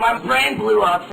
My brain blew up.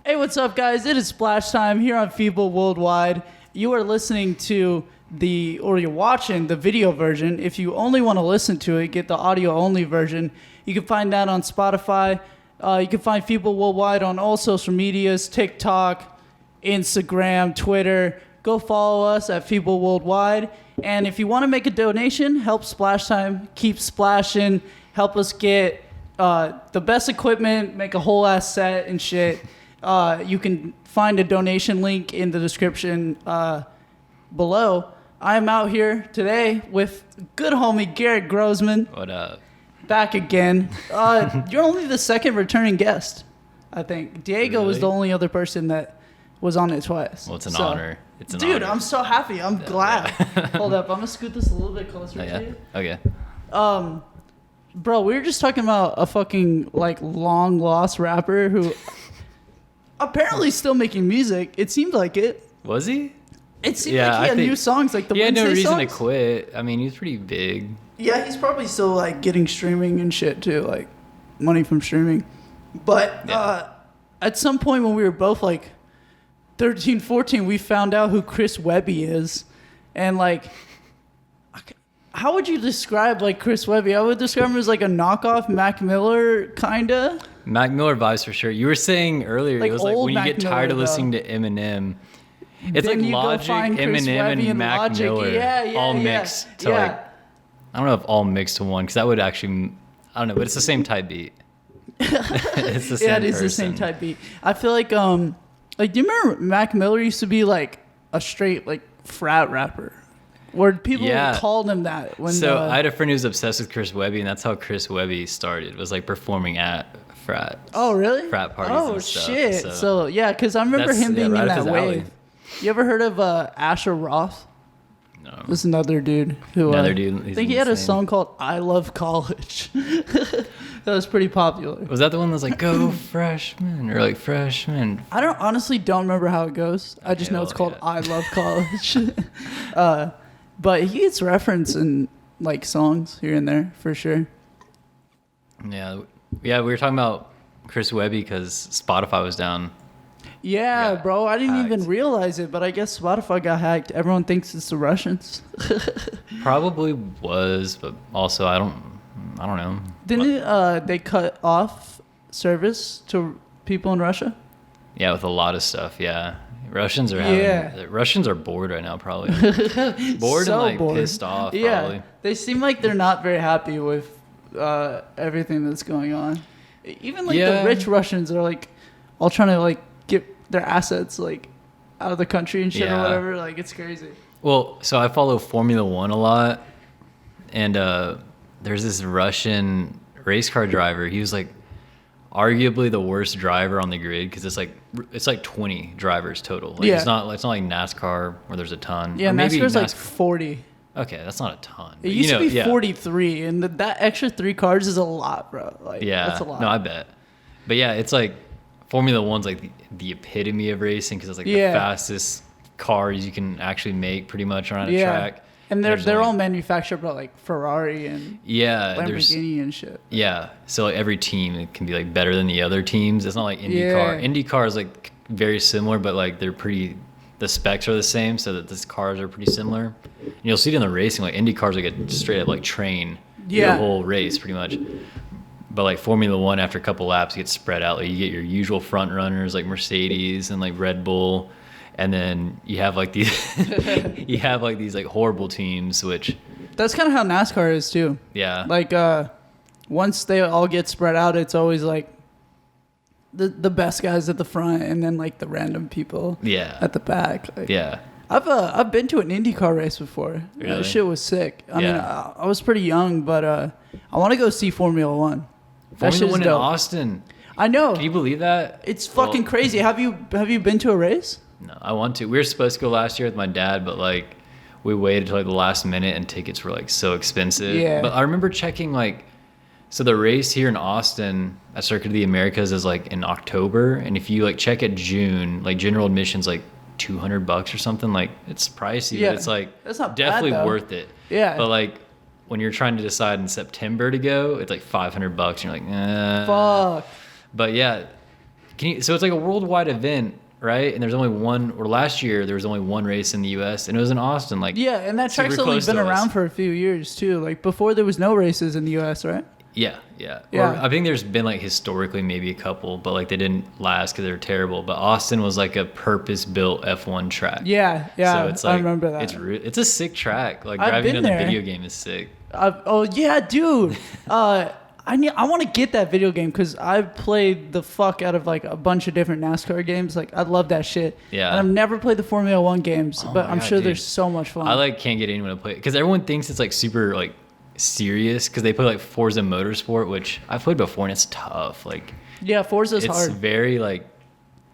Hey, what's up, guys? It is Splashtime here on Feeble Worldwide. You are listening to you're watching the video version. If you only want to listen to it, get the audio-only version. You can find that on Spotify. You can find Feeble Worldwide on all social medias, TikTok, Instagram, Twitter. Go follow us at Feeble Worldwide. And if you want to make a donation, help Splashtime keep splashing, help us get the best equipment, make a whole ass set and shit. You can find a donation link in the description below. I'm out here today with good homie Garrett Grossman. What up? Back again. You're only the second returning guest, I think. Diego was the only other person that was on it twice. Well, it's an honor. It's an dude, honor. I'm so happy. I'm glad. Hold up. I'm going to scoot this a little bit closer to you. Okay. Bro, we were just talking about a fucking, long lost rapper who apparently still making music. It seemed like it. Was he? It seemed like he had new songs, like the He had no Wednesday reason songs. to quit. I mean, he was pretty big. Yeah, he's probably still, getting streaming and shit, too. Like, money from streaming. But at some point when we were both, 13, 14, we found out who Chris Webby is. And, how would you describe, Chris Webby? I would describe him as, a knockoff Mac Miller, kinda. Mac Miller vibes for sure. You were saying earlier, it was like when you get tired of listening to Eminem, it's then like you go Logic, find Chris Eminem, Webby and Mac Logic. Miller all mixed to I don't know if all mixed to one, because that would actually, I don't know, but it's the same type beat. It's the same it is the same type beat. I feel like, do you remember Mac Miller used to be a straight frat rapper? Where people called him that. I had a friend who was obsessed with Chris Webby, and that's how Chris Webby started, was performing at frat. Oh, really? Frat parties and stuff. Oh, shit. So yeah, because I remember him being in that wave. You ever heard of Asher Roth? No. This is another dude who... Another dude. I think he had a song called I Love College. That was pretty popular. Was that the one that was go freshman or freshman? I honestly don't remember how it goes. I just know it's called I Love College. But he gets referenced in songs here and there for sure. Yeah, we were talking about Chris Webby because Spotify was down. Yeah, bro, I didn't even realize it, but I guess Spotify got hacked. Everyone thinks it's the Russians. Probably was, but also I don't know. Didn't they cut off service to people in Russia? Yeah, with a lot of stuff. Yeah, Russians are bored right now, probably. Bored so and bored. Pissed off. Probably. Yeah, they seem like they're not very happy with everything that's going on. Even the rich Russians are all trying to get their assets out of the country and shit or whatever. It's crazy. Well, so I follow Formula One a lot, and there's this Russian race car driver. He was arguably the worst driver on the grid because it's 20 drivers total. It's not like NASCAR where there's a ton. Yeah, or maybe NASCAR's 40. Okay, that's not a ton. It used to be 43, and that extra 3 cars is a lot, bro. That's a lot. No, I bet. But yeah, it's Formula One's the epitome of racing because it's the fastest cars you can actually make pretty much around a track. And they're all manufactured by Ferrari and Lamborghini and shit. Yeah, so every team can be better than the other teams. It's not like IndyCar. IndyCar is very similar, but they're pretty. The specs are the same, so that these cars are pretty similar. And you'll see it in the racing. Indy cars a straight up train the whole race pretty much. But Formula One, after a couple laps, you get spread out. You get your usual front runners Mercedes and Red Bull, and then you have these these horrible teams, which that's kind of how NASCAR is too. Yeah. Once they all get spread out, it's always the best guys at the front, and then the random people at the back. I've been to an IndyCar race before. Really? That shit was sick. I mean, I was pretty young, but I want to go see Formula One. Formula One in Austin. I know. Can you believe that? It's fucking crazy. Have you been to a race? No, I want to. We were supposed to go last year with my dad, but we waited till the last minute, and tickets were so expensive. Yeah. But I remember checking so the race here in Austin at Circuit of the Americas is in October, and if you check at June, general admission's $200 or something. It's pricey, but it's that's not definitely bad, worth it. Yeah. But when you're trying to decide in September to go, it's $500 and you're fuck. But yeah, so it's like a worldwide event, right? And there's only one, or last year there was only one race in the U.S. and it was in Austin. Like, yeah, and that track's only been around for a few years too. Like before, there was no races in the U.S., right? Yeah. Or I think there's been like historically maybe a couple, but like they didn't last because they were terrible. But Austin was like a purpose-built F1 track. Yeah. So it's like, I remember that. It's a sick track. Like I've driving been in the there. video game is sick. Oh yeah, dude. I want to get that video game because I've played the fuck out of like a bunch of different NASCAR games. Like I love that shit. Yeah. And I've never played the Formula One games, but I'm sure they're so much fun. I like can't get anyone to play because everyone thinks it's like super like serious because they play like Forza Motorsport, which I've played before and it's tough. Like yeah, Forza's hard. It's very like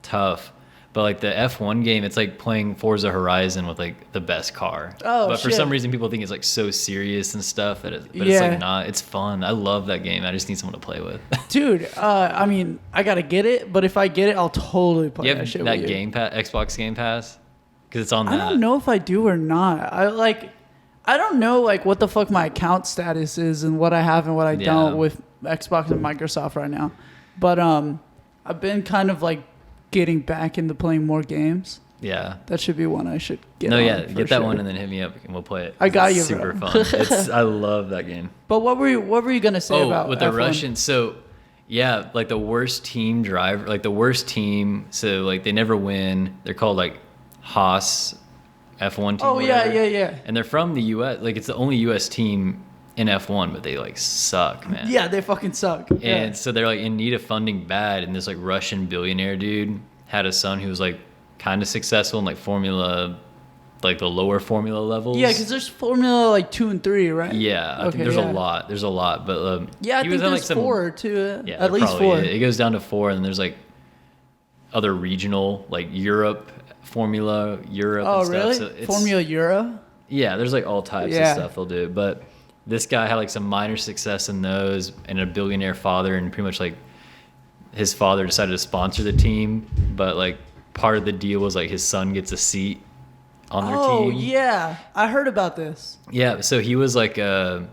tough. But like the F1 game, it's like playing Forza Horizon with like the best car. Oh, but for some reason, people think it's like so serious and stuff. But it's like not. It's fun. I love that game. I just need someone to play with. Dude, I mean, I gotta get it. But if I get it, I'll totally play that shit with you. That Game Pass, Xbox Game Pass, because it's on that. I don't know if I do or not. I don't know like what the fuck my account status is and what I have and what I don't with Xbox and Microsoft right now. But I've been kind of like getting back into playing more games. Yeah. That should be one I should get. Get that one and then hit me up and we'll play it. I got you, super bro. Fun. I love that game. But what were you gonna say about with F1? the Russians? So yeah, like the worst team driver, like the worst team. So like they never win. They're called like Haas F1 team. Oh yeah. And they're from the U.S. Like it's the only U.S. team in F1, but they like suck, man. Yeah, they fucking suck. And so they're like in need of funding bad, and this like Russian billionaire dude had a son who was like kind of successful in like Formula, like the lower Formula levels. Yeah, because there's Formula like 2 and 3, right? Yeah, I think there's a lot. There's a lot, but yeah, I think there's like 4 too. Yeah, at least 4. It goes down to 4, and then there's like other regional, like Formula Europe. Oh, and stuff. really? So it's, Formula Euro? Yeah, there's like all types of stuff they'll do, but this guy had like some minor success in those and a billionaire father, and pretty much like his father decided to sponsor the team, but like part of the deal was like his son gets a seat on their team. Oh yeah, I heard about this. Yeah, so he was like the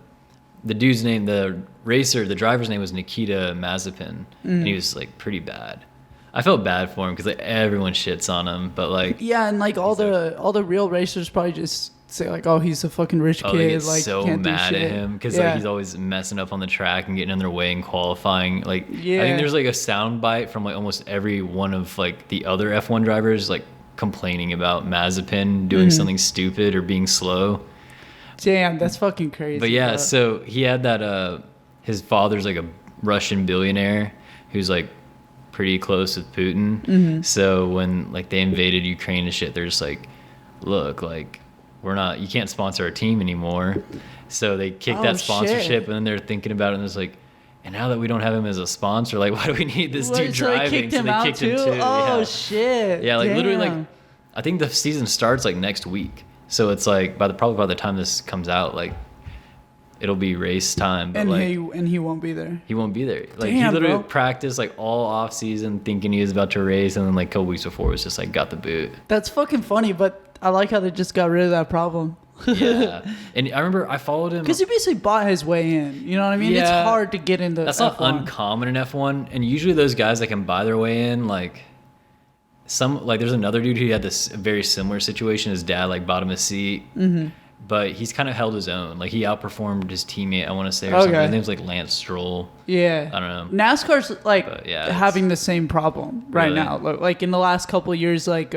dude's name, the driver's name was Nikita Mazepin, and he was like pretty bad. I felt bad for him because like everyone shits on him, but like and like all the real racers probably just say like, oh, he's a fucking rich kid. They get like so can't mad do shit. at him because like he's always messing up on the track and getting in their way and qualifying. Like I think there's like a sound bite from like almost every one of like the other F1 drivers like complaining about Mazepin doing something stupid or being slow. Damn, that's fucking crazy. But yeah, so he had that his father's like a Russian billionaire who's like pretty close with Putin. So when like they invaded Ukraine and shit, they're just like, look, like you can't sponsor our team anymore. So they kicked that sponsorship, and then they're thinking about it, and it's like, and now that we don't have him as a sponsor, like, why do we need this dude driving? They kicked him out too? Oh, shit. Yeah, like literally, like, I think the season starts like next week. So it's like probably by the time this comes out, like, it'll be race time. But and he won't be there. He won't be there. Like he literally practiced like all off season thinking he was about to race, and then like a couple weeks before was just like got the boot. That's fucking funny, but I like how they just got rid of that problem. Yeah, and I remember I followed him because he basically bought his way in. You know what I mean? Yeah, it's hard to get into. That's F1. not uncommon in F1, and usually those guys that can buy their way in, like there's another dude who had this very similar situation. His dad like bought him a seat. But he's kind of held his own. Like he outperformed his teammate, I want to say, or something. His name's like Lance Stroll. Yeah. I don't know. NASCAR's like having the same problem right now. Like in the last couple of years, like,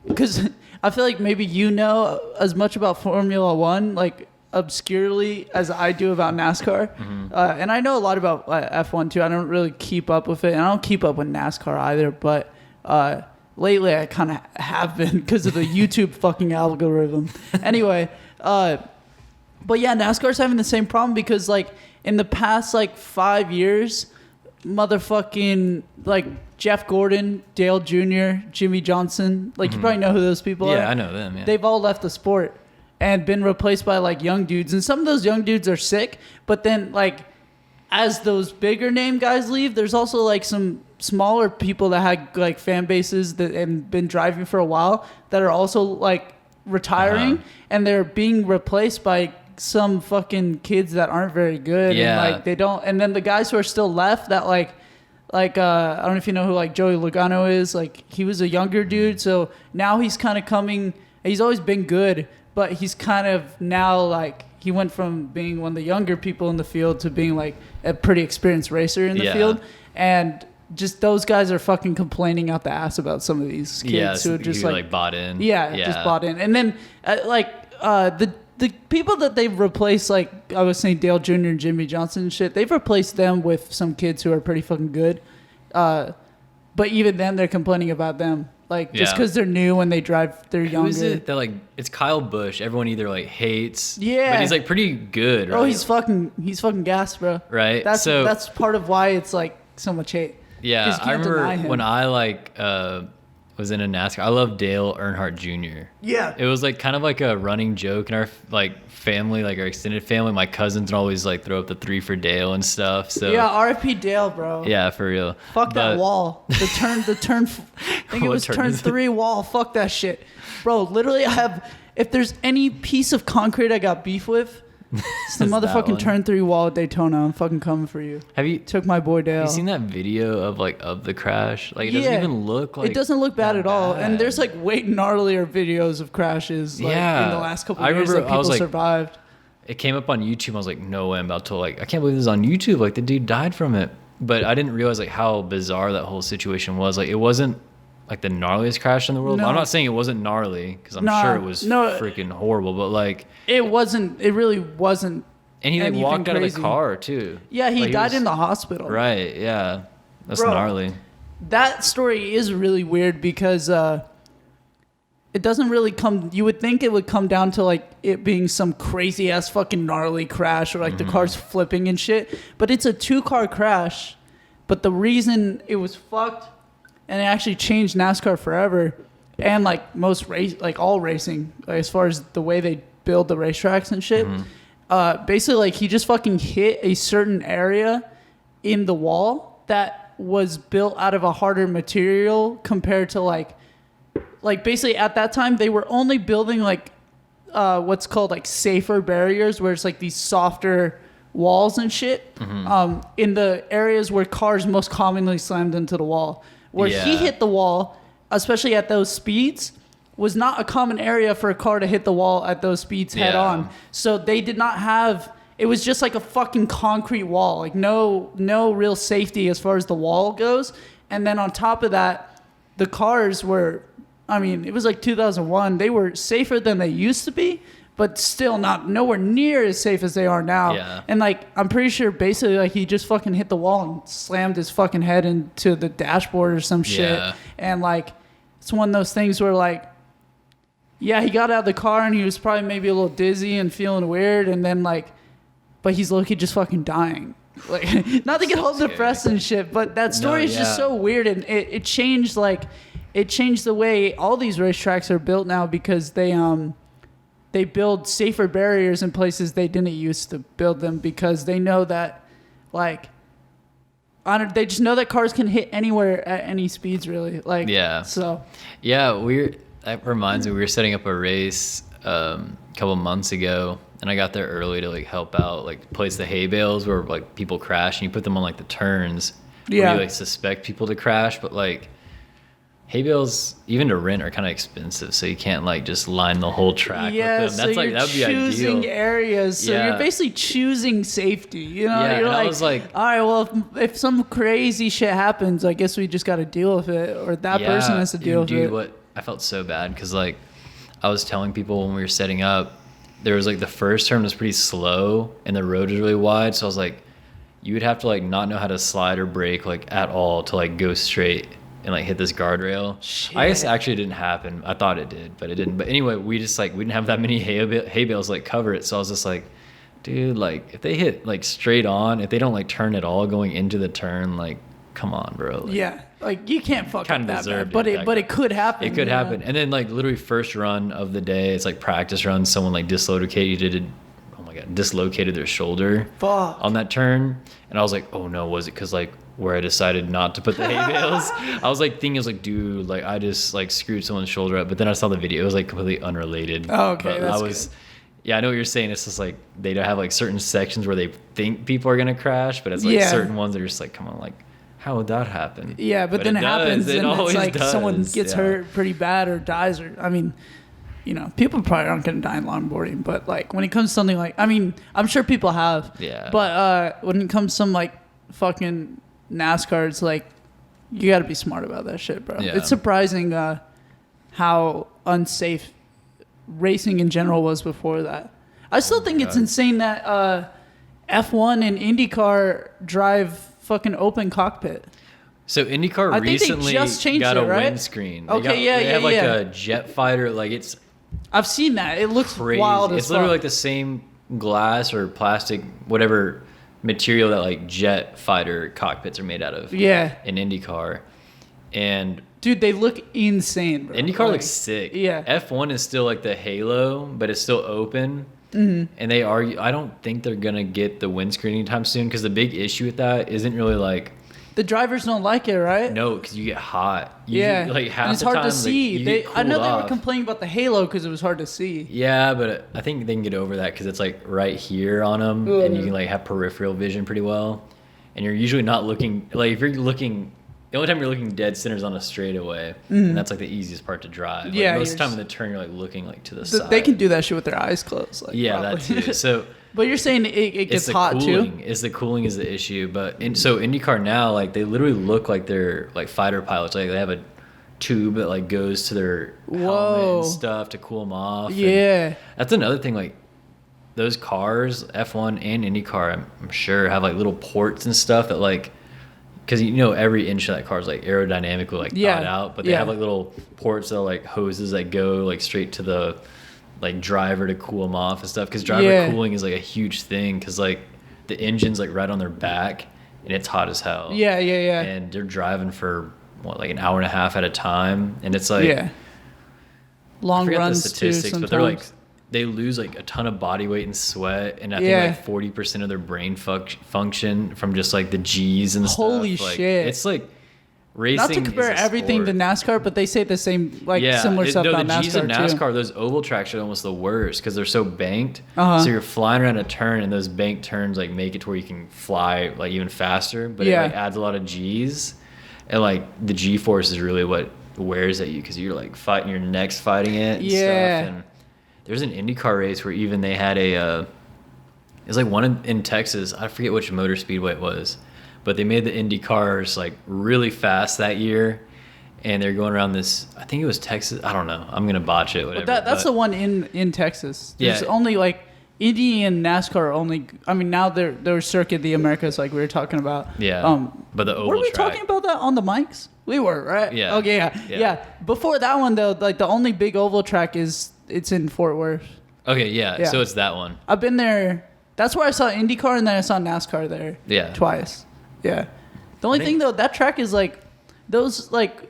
because I feel like maybe you know as much about Formula One, like obscurely as I do about NASCAR. And I know a lot about F1 too. I don't really keep up with it. And I don't keep up with NASCAR either. But lately, I kind of have been because of the YouTube fucking algorithm. Anyway, but yeah, NASCAR's having the same problem because, like, in the past, like, 5 years, motherfucking, like, Jeff Gordon, Dale Jr., Jimmy Johnson, like, you probably know who those people are. Yeah, I know them, yeah. They've all left the sport and been replaced by, like, young dudes. And some of those young dudes are sick, but then, like, as those bigger name guys leave, there's also, like, some smaller people that had like fan bases that and been driving for a while that are also like retiring and they're being replaced by some fucking kids that aren't very good and like they don't, and then the guys who are still left that like Like, I don't know if you know who like Joey Logano is. Like, he was a younger dude, so now he's kind of coming. He's always been good, but he's kind of now like he went from being one of the younger people in the field to being like a pretty experienced racer in the field, and just those guys are fucking complaining out the ass about some of these kids who are just like bought in. Yeah, just bought in, and then the people that they've replaced, like I was saying, Dale Jr. and Jimmy Johnson and shit, they've replaced them with some kids who are pretty fucking good. But even then, they're complaining about them. Like, just because they're new and they drive, they're younger. Who is it that, like, it's Kyle Busch. Everyone either, like, hates. Yeah. But he's, like, pretty good, right? Oh, he's fucking gas, bro. Right? That's part of why it's, like, so much hate. Yeah, I remember when I, like, was in a NASCAR. I love Dale Earnhardt Jr. Yeah. It was, like, kind of like a running joke in our, like, family, like our extended family. My cousins would always like throw up the 3 for Dale and stuff. So yeah, RFP Dale, bro. Yeah, for real. Fuck that wall. The turn. I think it was turn 3 wall. Fuck that shit, bro. Literally, if there's any piece of concrete I got beef with, it's the motherfucking turn 3 wall at Daytona. I'm fucking coming for you. Took my boy Dale. Have you seen that video of the crash? Like, it doesn't even look like. It doesn't look bad at all. And there's like way gnarlier videos of crashes. Like, in the last couple of years that people survived. It came up on YouTube. I was like, no way, I'm about to I can't believe this is on YouTube. Like, the dude died from it. But I didn't realize like how bizarre that whole situation was. Like, it wasn't like the gnarliest crash in the world. No. I'm not saying it wasn't gnarly because I'm sure it was freaking horrible. But like, it wasn't. It really wasn't. And he like walked out of the car too. Yeah, he died in the hospital. Right. Yeah, that's gnarly. That story is really weird because it doesn't really come. You would think it would come down to like it being some crazy ass fucking gnarly crash or like the car's flipping and shit. But it's a 2-car crash. But the reason it was fucked. And it actually changed NASCAR forever, and like all racing, like, as far as the way they build the racetracks and shit. Basically, like he just fucking hit a certain area in the wall that was built out of a harder material compared to like basically at that time they were only building like what's called like safer barriers, where it's like these softer walls and shit in the areas where cars most commonly slammed into the wall. Where he hit the wall, especially at those speeds, was not a common area for a car to hit the wall at those speeds head on. So they did not have. It was just like a fucking concrete wall, like no real safety as far as the wall goes. And then on top of that, the cars were. I mean, it was like 2001. They were safer than they used to be, but still nowhere near as safe as they are now. Yeah. And like, I'm pretty sure basically like he just fucking hit the wall and slammed his fucking head into the dashboard or some shit. And like, it's one of those things where like, yeah, he got out of the car and he was probably maybe a little dizzy and feeling weird. And then like, but he's low-key just fucking dying. Like, not to get all depressed and shit, but that story is just so weird. And it changed the way all these racetracks are built now because they build safer barriers in places they didn't used to build them because they know that, like, they just know that cars can hit anywhere at any speeds, really. Like, so. Yeah, that reminds me, we were setting up a race a couple months ago, and I got there early to, like, help out, like, place the hay bales where, like, people crash, and you put them on, like, the turns where you, like, suspect people to crash, but, like, hay bales, even to rent, are kind of expensive, so you can't like just line the whole track with them. That's so like you're that'd be choosing ideal. areas, so you're basically choosing safety. You know, you're I was like, all right, well, if some crazy shit happens, I guess we just got to deal with it, or that person has to deal with it. What I felt so bad because like I was telling people when we were setting up, there was like the first turn was pretty slow and the road was really wide, so I was like, you would have to like not know how to slide or brake like at all to like go straight and like hit this guardrail. Shit. I guess it actually didn't happen. I thought it did, but it didn't. But anyway, we didn't have that many hay bales like cover it. So I was just like, dude, like if they hit like straight on, if they don't like turn at all going into the turn, like come on, bro. Like, like you can't fuck up that bad, but it could happen. It could happen. And then like literally first run of the day, it's like practice run. Someone like dislocated their shoulder on that turn, and I was like, oh no, was it because like where I decided not to put the hay bales? I was like thinking, I was like, dude, like I just like screwed someone's shoulder up. But then I saw the video; it was like completely unrelated. Oh, okay, that's good. Yeah, I know what you're saying. It's just like they don't have like certain sections where they think people are gonna crash, but it's like certain ones that are just like, come on, like How would that happen? Yeah, but then it happens, and it's like does. someone gets hurt pretty bad or dies, or I mean, people probably aren't going to die in longboarding, but like when it comes to something like, I mean, I'm sure people have. Yeah. But when it comes to some like fucking NASCAR, it's like you got to be smart about that shit, bro. Yeah. It's surprising how unsafe racing in general was before that. I still think it's insane that F1 and IndyCar drive fucking open cockpit. So IndyCar I think recently they just changed got it, a right? windscreen. Okay, They have like yeah. a jet fighter. Like it's I've seen that. It looks crazy. wild as It's literally fuck. like the same glass or plastic, whatever material that like jet fighter cockpits are made out of. Yeah. In IndyCar. And Dude, they look insane, bro. IndyCar looks sick. Yeah. F1 is still like the halo, but it's still open. Mm-hmm. And they argue, I don't think they're going to get the windscreen anytime soon because the big issue with that isn't really like. The drivers don't like it, right? No, because you get hot. Like half and it's the hard time, to see. you get I know cooled they were off. complaining about the halo because it was hard to see. Yeah, but I think they can get over that because it's like right here on them, and you can like have peripheral vision pretty well. And you're usually not looking like if you're looking. The only time you're looking dead center is on a straightaway, and that's like the easiest part to drive. Like, Yeah, most of the time in the turn, you're like looking like to the side. They can do that shit with their eyes closed. Like, Yeah, probably. that too. So. But you're saying it gets hot cooling. too? It's the cooling is the issue. But so IndyCar now, like they literally look like they're like fighter pilots. Like they have a tube that like goes to their helmet and stuff to cool them off. Yeah. And that's another thing. Like those cars, F1 and IndyCar, I'm sure have like little ports and stuff that like, because every inch of that car is like aerodynamically like thought out. But they have like little ports that are like hoses that go like straight to the like driver to cool them off and stuff, because driver cooling is like a huge thing because like the engine's like right on their back and it's hot as hell. Yeah. And they're driving for like an hour and a half at a time, and it's like long I forget runs the statistics, too, but they're like they lose like a ton of body weight and sweat, and I think like 40% of their brain function from just like the G's and Holy stuff. Like, shit! it's like. Racing not to compare is a everything sport. to NASCAR, but they say the same, similar stuff about NASCAR G's in too. NASCAR, those oval tracks are almost the worst because they're so banked. So you're flying around a turn, and those banked turns like make it to where you can fly like even faster, but it like adds a lot of G's, and like the G force is really what wears at you because you're like fighting your neck's fighting it. And stuff. And there's an IndyCar race where even they had it was like one in Texas. I forget which motor speedway it was. But they made the Indy cars like really fast that year, and they're going around this. I think it was Texas. I don't know. I'm gonna botch it. Whatever. That's the one in Texas. There's only like Indy and NASCAR are only. I mean, now they're circuit the Americas like we were talking about. Yeah. But the oval were we track. talking about that on the mics? We were, right? Yeah. Okay. Yeah. Before that one though, like the only big oval track it's in Fort Worth. Okay. Yeah. So it's that one. I've been there. That's where I saw IndyCar, and then I saw NASCAR there. Yeah. Twice. Yeah. The only thing though, that track is like those like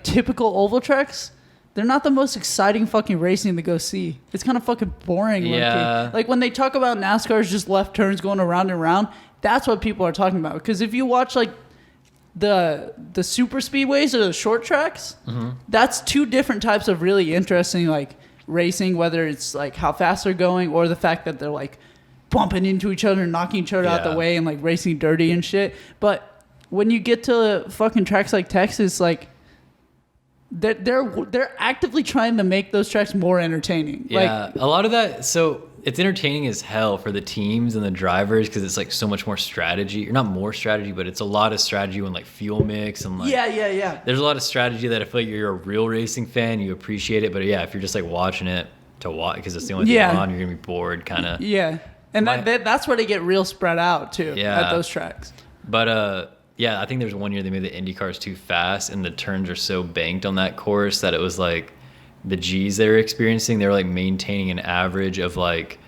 typical oval tracks. They're not the most exciting fucking racing to go see. It's kind of fucking boring. Yeah. Like when they talk about NASCAR's just left turns going around and around, that's what people are talking about. Because if you watch like the super speedways or the short tracks, that's two different types of really interesting like racing. Whether it's like how fast they're going or the fact that they're like bumping into each other and knocking each other out the way and like racing dirty and shit. But when you get to fucking tracks like Texas, like they're actively trying to make those tracks more entertaining. Yeah, like, a lot of that. So it's entertaining as hell for the teams and the drivers because it's like so much more strategy. Or not more strategy, but it's a lot of strategy when like fuel mix and like There's a lot of strategy that I feel like you're a real racing fan, you appreciate it. But yeah, if you're just like watching it to watch because it's the only thing on, you're gonna be bored, kind of. Yeah. And that's where they get real spread out too at those tracks. But I think there's one year they made the Indy cars too fast, and the turns are so banked on that course that it was like the G's they were experiencing. They were like maintaining an average of like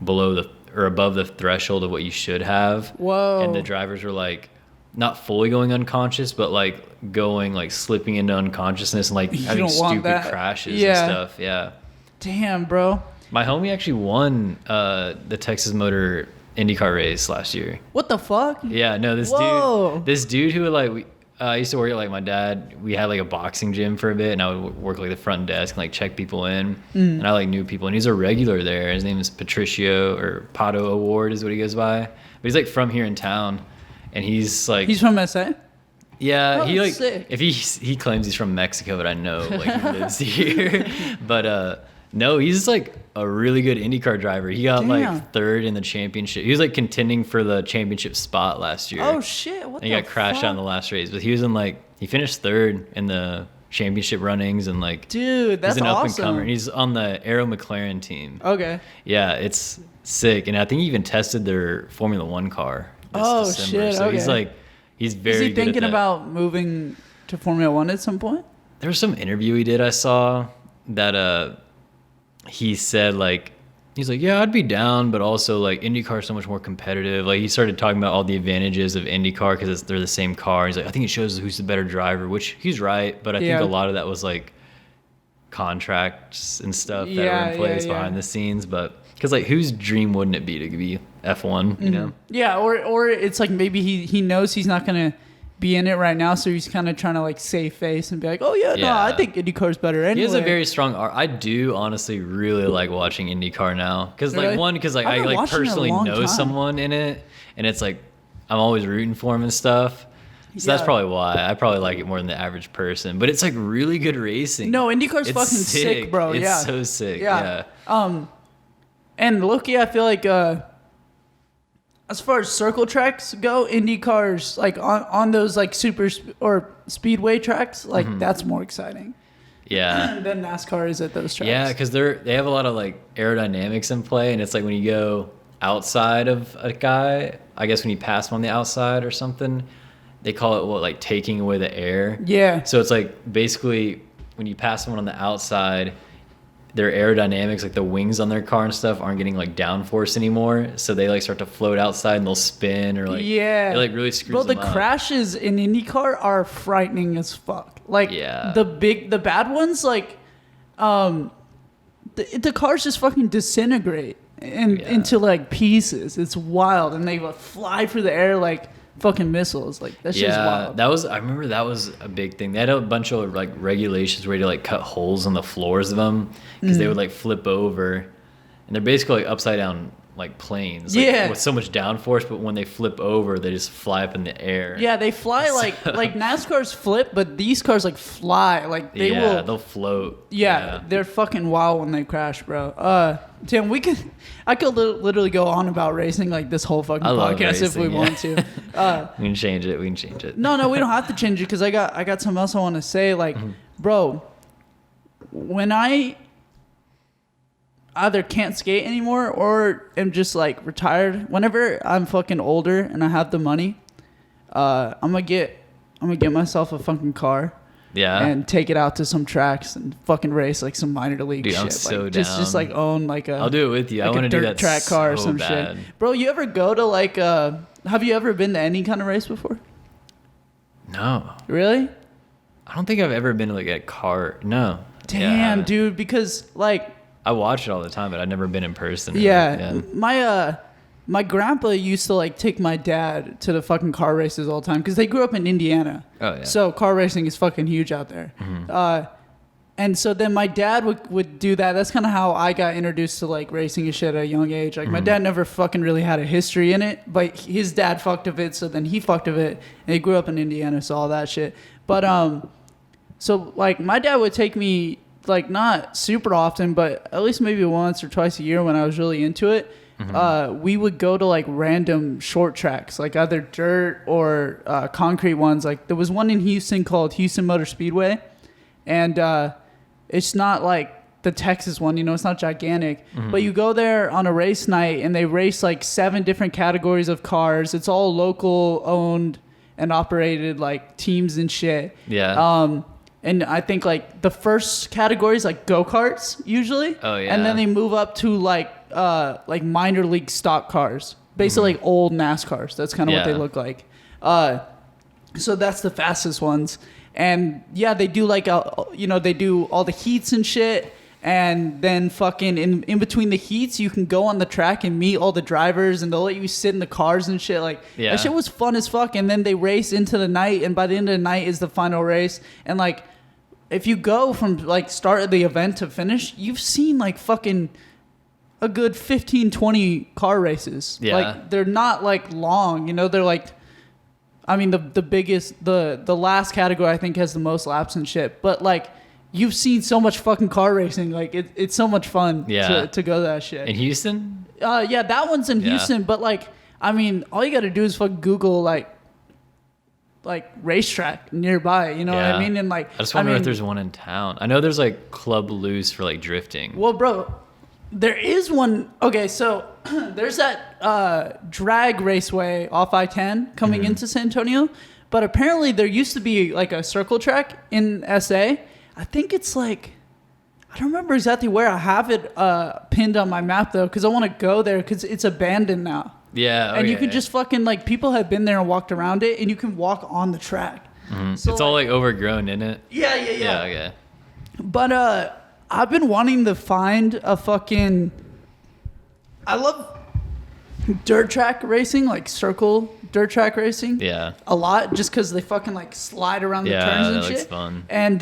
below the or above the threshold of what you should have. Whoa! And the drivers were like not fully going unconscious, but like going like slipping into unconsciousness and like having stupid crashes and stuff. Yeah. Damn, bro. My homie actually won the Texas Motor IndyCar race last year. What the fuck? Yeah, no, this dude who like I used to work at like my dad. We had like a boxing gym for a bit, and I would work like the front desk and like check people in. And I like knew people, and he's a regular there. His name is Patricio or Pato Award is what he goes by. But he's like from here in town, and he's like He's from SA. Yeah, Oh, he like sick. if he claims he's from Mexico, but I know like he lives here. But no, he's like a really good IndyCar driver. He got Damn. like third in the championship. He was like contending for the championship spot last year. Oh shit! What And he got crashed out in the last race, but he was in like he finished third in the championship runnings and like Dude, that's he's an up and awesome. comer. He's on the Aero McLaren team. Okay. Yeah, it's sick, and I think he even tested their Formula One car. This Oh, December. shit, So he's okay. like he's very. Is he good at thinking that. about moving to Formula One at some point? There was some interview he did I saw that he said like he's like, yeah, I'd be down, but also like IndyCar is so much more competitive. Like he started talking about all the advantages of IndyCar because they're the same car. He's like, I think it shows who's the better driver, which he's right, but I Yeah. think a lot of that was like contracts and stuff that Yeah, were in place yeah. behind the scenes. But because like whose dream wouldn't it be to be F1? You know? Yeah, or it's like maybe he knows he's not gonna be in it right now, so he's kind of trying to like save face and be like, oh yeah, no, Yeah. I think IndyCar's better anyway. He has a very strong art. I do honestly really like watching IndyCar now because Really? because like I've I been like watching it a personally long know time. someone in it, and it's like I'm always rooting for him and stuff. So that's Yeah. probably why I probably like it more than the average person. But it's like really good racing. No, IndyCar's It's fucking sick, bro. It's yeah, so sick. Yeah. Yeah. And low-key, I feel like as far as circle tracks go, IndyCars like on those like or speedway tracks, like Mm-hmm. that's more exciting Yeah. than NASCAR is at those tracks. Yeah, because they have a lot of like aerodynamics in play, and it's like when you go outside of a guy, I guess when you pass him on the outside or something, they call it like taking away the air. Yeah. So it's like basically when you pass someone on the outside, their aerodynamics, like the wings on their car and stuff, aren't getting like downforce anymore. So they like start to float outside and they'll spin or like Yeah. it like really screws Bro, the them up. crashes in IndyCar are frightening as fuck. Like Yeah. the bad ones, like the cars just fucking disintegrate into like pieces. It's wild, and they like, fly through the air like fucking missiles. Like that's just wild. I remember that was a big thing. They had a bunch of like regulations where you had to like cut holes on the floors of them because they would like flip over, and they're basically like upside down like planes. Like, Yeah. with so much downforce, but when they flip over, they just fly up in the air. Yeah, they fly like NASCAR's flip, but these cars like fly. Like they will. they'll float. Yeah, they're fucking wild when they crash, bro. Tim, I could literally go on about racing like this whole fucking I love podcast if we racing, yeah. want to. We can change it. No, we don't have to change it because I got something else I want to say. Like, bro, when I either can't skate anymore or am just like retired, whenever I'm fucking older and I have the money, I'm gonna get myself a fucking car. Yeah. And take it out to some tracks and fucking race like some minor league Dude, shit. I'm so like, just down. like own like a. I'll do it with you. I like want a to do dirt that track car or so some bad. shit. Bro, you ever go to like have you ever been to any kind of race before? No, Really? I don't think I've ever been to like a car. No. Yeah, I Damn, haven't. dude, because like I watch it all the time, but I've never been in person. yeah, my grandpa used to like take my dad to the fucking car races all the time because they grew up in Indiana. Oh, yeah. So car racing is fucking huge out there. And so then my dad would do that. That's kind of how I got introduced to like racing and shit at a young age. Like my dad never fucking really had a history in it, but his dad fucked of it. So then he fucked of it, and he grew up in Indiana, so all that shit. But so like my dad would take me like not super often, but at least maybe once or twice a year when I was really into it. We would go to like random short tracks, like either dirt or concrete ones. Like there was one in Houston called Houston Motor Speedway, and it's not like the Texas one, you know, it's not gigantic, but you go there on a race night and they race like 7 different categories of cars. It's all local owned and operated like teams and shit. Yeah. And I think like the first category is like go-karts usually. Oh, yeah. And then they move up to like minor league stock cars, basically like old NASCARs. That's kind of what they Yeah. look like. So that's the fastest ones. And yeah, they do like, they do all the heats and shit. And then fucking in between the heats, you can go on the track and meet all the drivers, and they'll let you sit in the cars and shit. Like Yeah. that shit was fun as fuck. And then they race into the night, and by the end of the night is the final race. And like, if you go from like start of the event to finish, you've seen like fucking a good 15, 20 car races. Yeah. Like they're not like long, you know, they're like I mean, the biggest, the last category I think has the most laps and shit. But like, you've seen so much fucking car racing. Like, it's so much fun to go to that shit. In Houston? Yeah, that one's in Houston. But like, I mean, all you got to do is fucking Google like racetrack nearby. You know what I mean? And like, I just wonder if there's one in town. I know there's like Club Loose for like drifting. Well, bro, there is one. Okay, so there's that drag raceway off I-10 coming into San Antonio. But apparently there used to be like a circle track in SA. I think it's like, I don't remember exactly where. I have it pinned on my map though, because I want to go there because it's abandoned now. Yeah. And you can just fucking like, people have been there and walked around it, and you can walk on the track. So it's all like overgrown, isn't it? Yeah. Yeah, okay. But I've been wanting to find a fucking, I love dirt track racing, like circle dirt track racing. Yeah. A lot, just because they fucking like slide around the turns and that shit. looks fun. And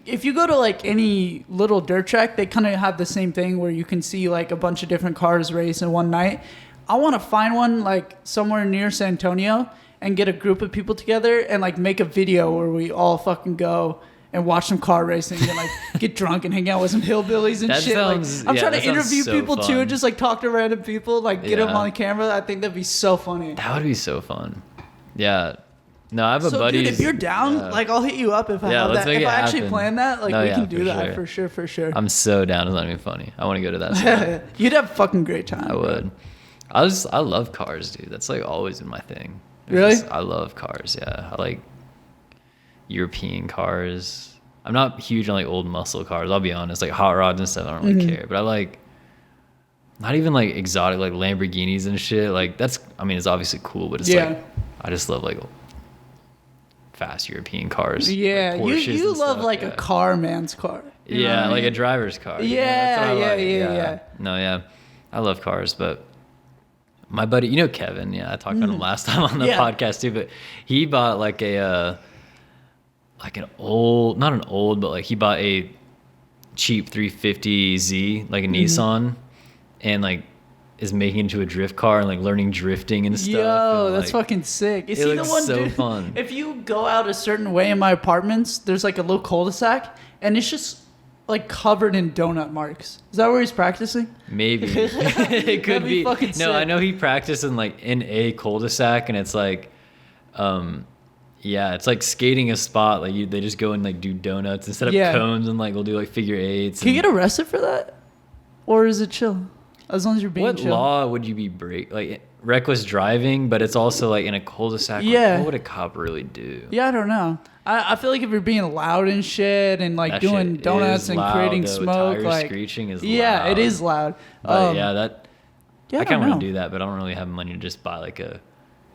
if you go to like any little dirt track, they kind of have the same thing where you can see like a bunch of different cars race in one night. I want to find one like somewhere near San Antonio and get a group of people together and like make a video where we all fucking go and watch some car racing and like get drunk and hang out with some hillbillies and That shit. sounds- I'm yeah, trying that to interview sounds so people too fun. and just like talk to random people, like get them Yeah. on the camera. I think that'd be so funny. That would be so fun. Yeah. No, I have a So buddy. dude, if you're down, like I'll hit you up if I Yeah, have let's that. make If it I actually happen. plan that, like No, we yeah, can do for that sure. for sure. I'm so down. It's not even funny. I want to go to that spot. You'd have a fucking great time. I would. I love cars, dude. That's like always been my thing. Really? I love cars. Yeah, I like European cars. I'm not huge on like old muscle cars. I'll be honest. Like hot rods and stuff, I don't really care. But I like not even like exotic like Lamborghinis and shit. Like that's. I mean, it's obviously cool, but it's like I just love like fast European cars. Yeah, like Porsches you and love stuff, like a car man's car. You know what Yeah, I like mean? a driver's car. Yeah, That's what I like. yeah. No, yeah. I love cars, but my buddy, you know Kevin, I talked about him last time on the podcast too, but he bought like a like an old, not an old, but like he bought a cheap 350Z, like a Nissan, and like is making it into a drift car and like learning drifting and stuff. Yo, and, that's like, fucking sick. You it see the looks one, so dude? fun. If you go out a certain way in my apartments, there's like a little cul-de-sac, and it's just like covered in donut marks. Is that where he's practicing? Maybe it could That'd be be. fucking No, sick. I know he practiced in like in a cul-de-sac, and it's like, yeah, it's like skating a spot. Like they just go and like do donuts instead of cones, and like we'll do like figure eights. Can you get arrested for that, or is it chill? As long as you're being What chill. law would you be like reckless driving? But it's also like in a cul-de-sac. Yeah. Like, what would a cop really do? Yeah, I don't know. I feel like if you're being loud and shit and like That doing shit donuts is and loud, creating though. smoke, Tires like screeching is yeah, loud. it is loud. But yeah, that yeah, I kind of don't want to know. do that, but I don't really have money to just buy like a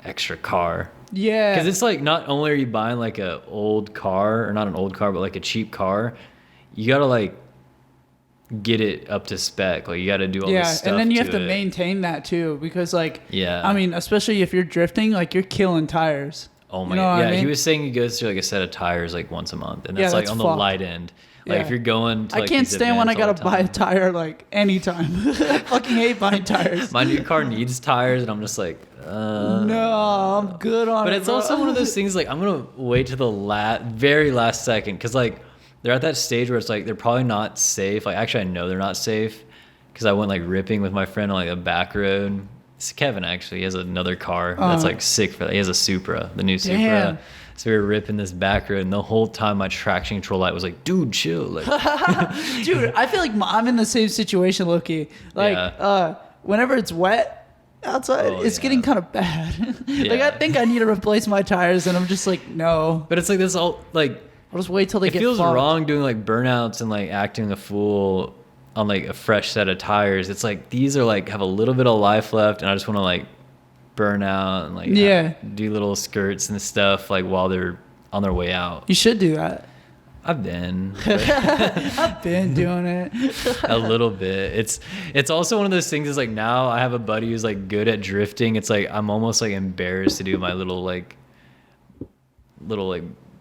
extra car. Yeah, Because it's like not only are you buying like a old car, or not an old car, but like a cheap car, you gotta like get it up to spec. Like you gotta do all this stuff. and then you have to it. maintain that too, because like Yeah. I mean, especially if you're drifting, like you're killing tires. Oh my You know god! what I Yeah, mean? he was saying he goes through like a set of tires like once a month, and that's Yeah, like that's on the fucked. light end. Like Yeah. if you're going, to, I like, can't these stand when I events gotta all the buy a time. tire like anytime. I fucking hate buying tires. My new car needs tires, and I'm just like, No, I'm good on it. But it's bro. also one of those things like I'm gonna wait to the very last second, because like they're at that stage where it's like they're probably not safe. Like actually, I know they're not safe because I went like ripping with my friend on like a back road. It's Kevin actually. He has another car that's like sick for that. He has a Supra, the new Supra. Damn. So we were ripping this back road, and the whole time my traction control light was like, "Dude, chill." Like, Dude, I feel like I'm in the same situation, Loki. Like, whenever it's wet outside, it's getting kind of bad. Like, I think I need to replace my tires, and I'm just like, no. but it's like this all like I'll just wait till they it get feels fucked. wrong doing like burnouts and like acting a fool on like a fresh set of tires. It's like these are like have a little bit of life left, and I just want to like burn out and like do little skirts and stuff like while they're on their way out. You should do that. I've been but I've been doing it. a little bit. It's also one of those things is like now I have a buddy who's like good at drifting. It's like I'm almost like embarrassed to do my little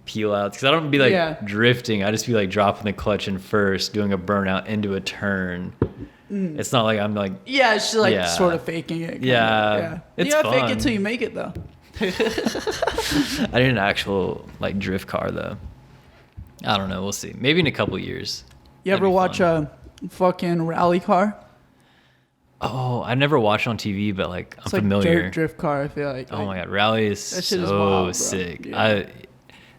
peel outs, because I don't be like drifting. I just be like dropping the clutch in first, doing a burnout into a turn. It's not like I'm like Yeah, it's just like sort of faking it. Yeah, You it's gotta fake fun. it till you make it, though. I need an actual like drift car though. I don't know. We'll see. Maybe in a couple years. You ever watch a fucking rally car? Oh, I never watched on TV, but like It's I'm familiar. Dirt drift car. I feel like. Oh my god, rally is That shit so is wild, bro. sick. Yeah. I